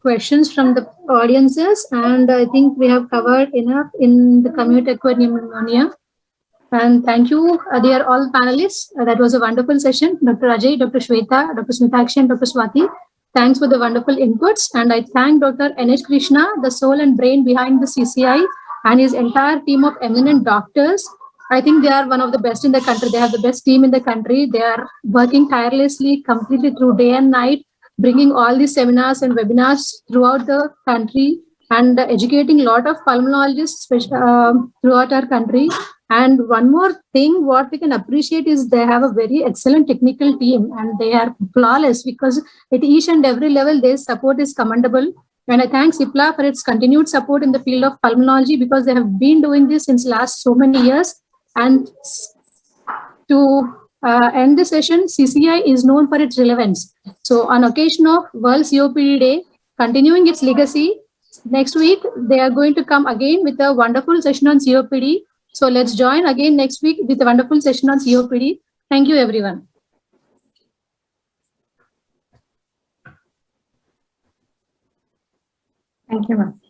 questions from the audiences, and I think we have covered enough in the community-acquired pneumonia. And thank you, dear all panelists. That was a wonderful session. Dr. Ajay, Dr. Shweta, Dr. Smitakshi, and Dr. Swati. Thanks for the wonderful inputs. And I thank Dr. N.H. Krishna, the soul and brain behind the CCI, and his entire team of eminent doctors. I think they are one of the best in the country. They have the best team in the country. They are working tirelessly, completely through day and night, bringing all these seminars and webinars throughout the country and educating a lot of pulmonologists throughout our country. And one more thing, what we can appreciate is they have a very excellent technical team and they are flawless because at each and every level, their support is commendable. And I thank CIPLA for its continued support in the field of pulmonology because they have been doing this since last so many years. And to end the session, CCI is known for its relevance. So on occasion of World COPD Day, continuing its legacy, next week, they are going to come again with a wonderful session on COPD. So let's join again next week with a wonderful session on COPD. Thank you, everyone. Thank you, ma'am.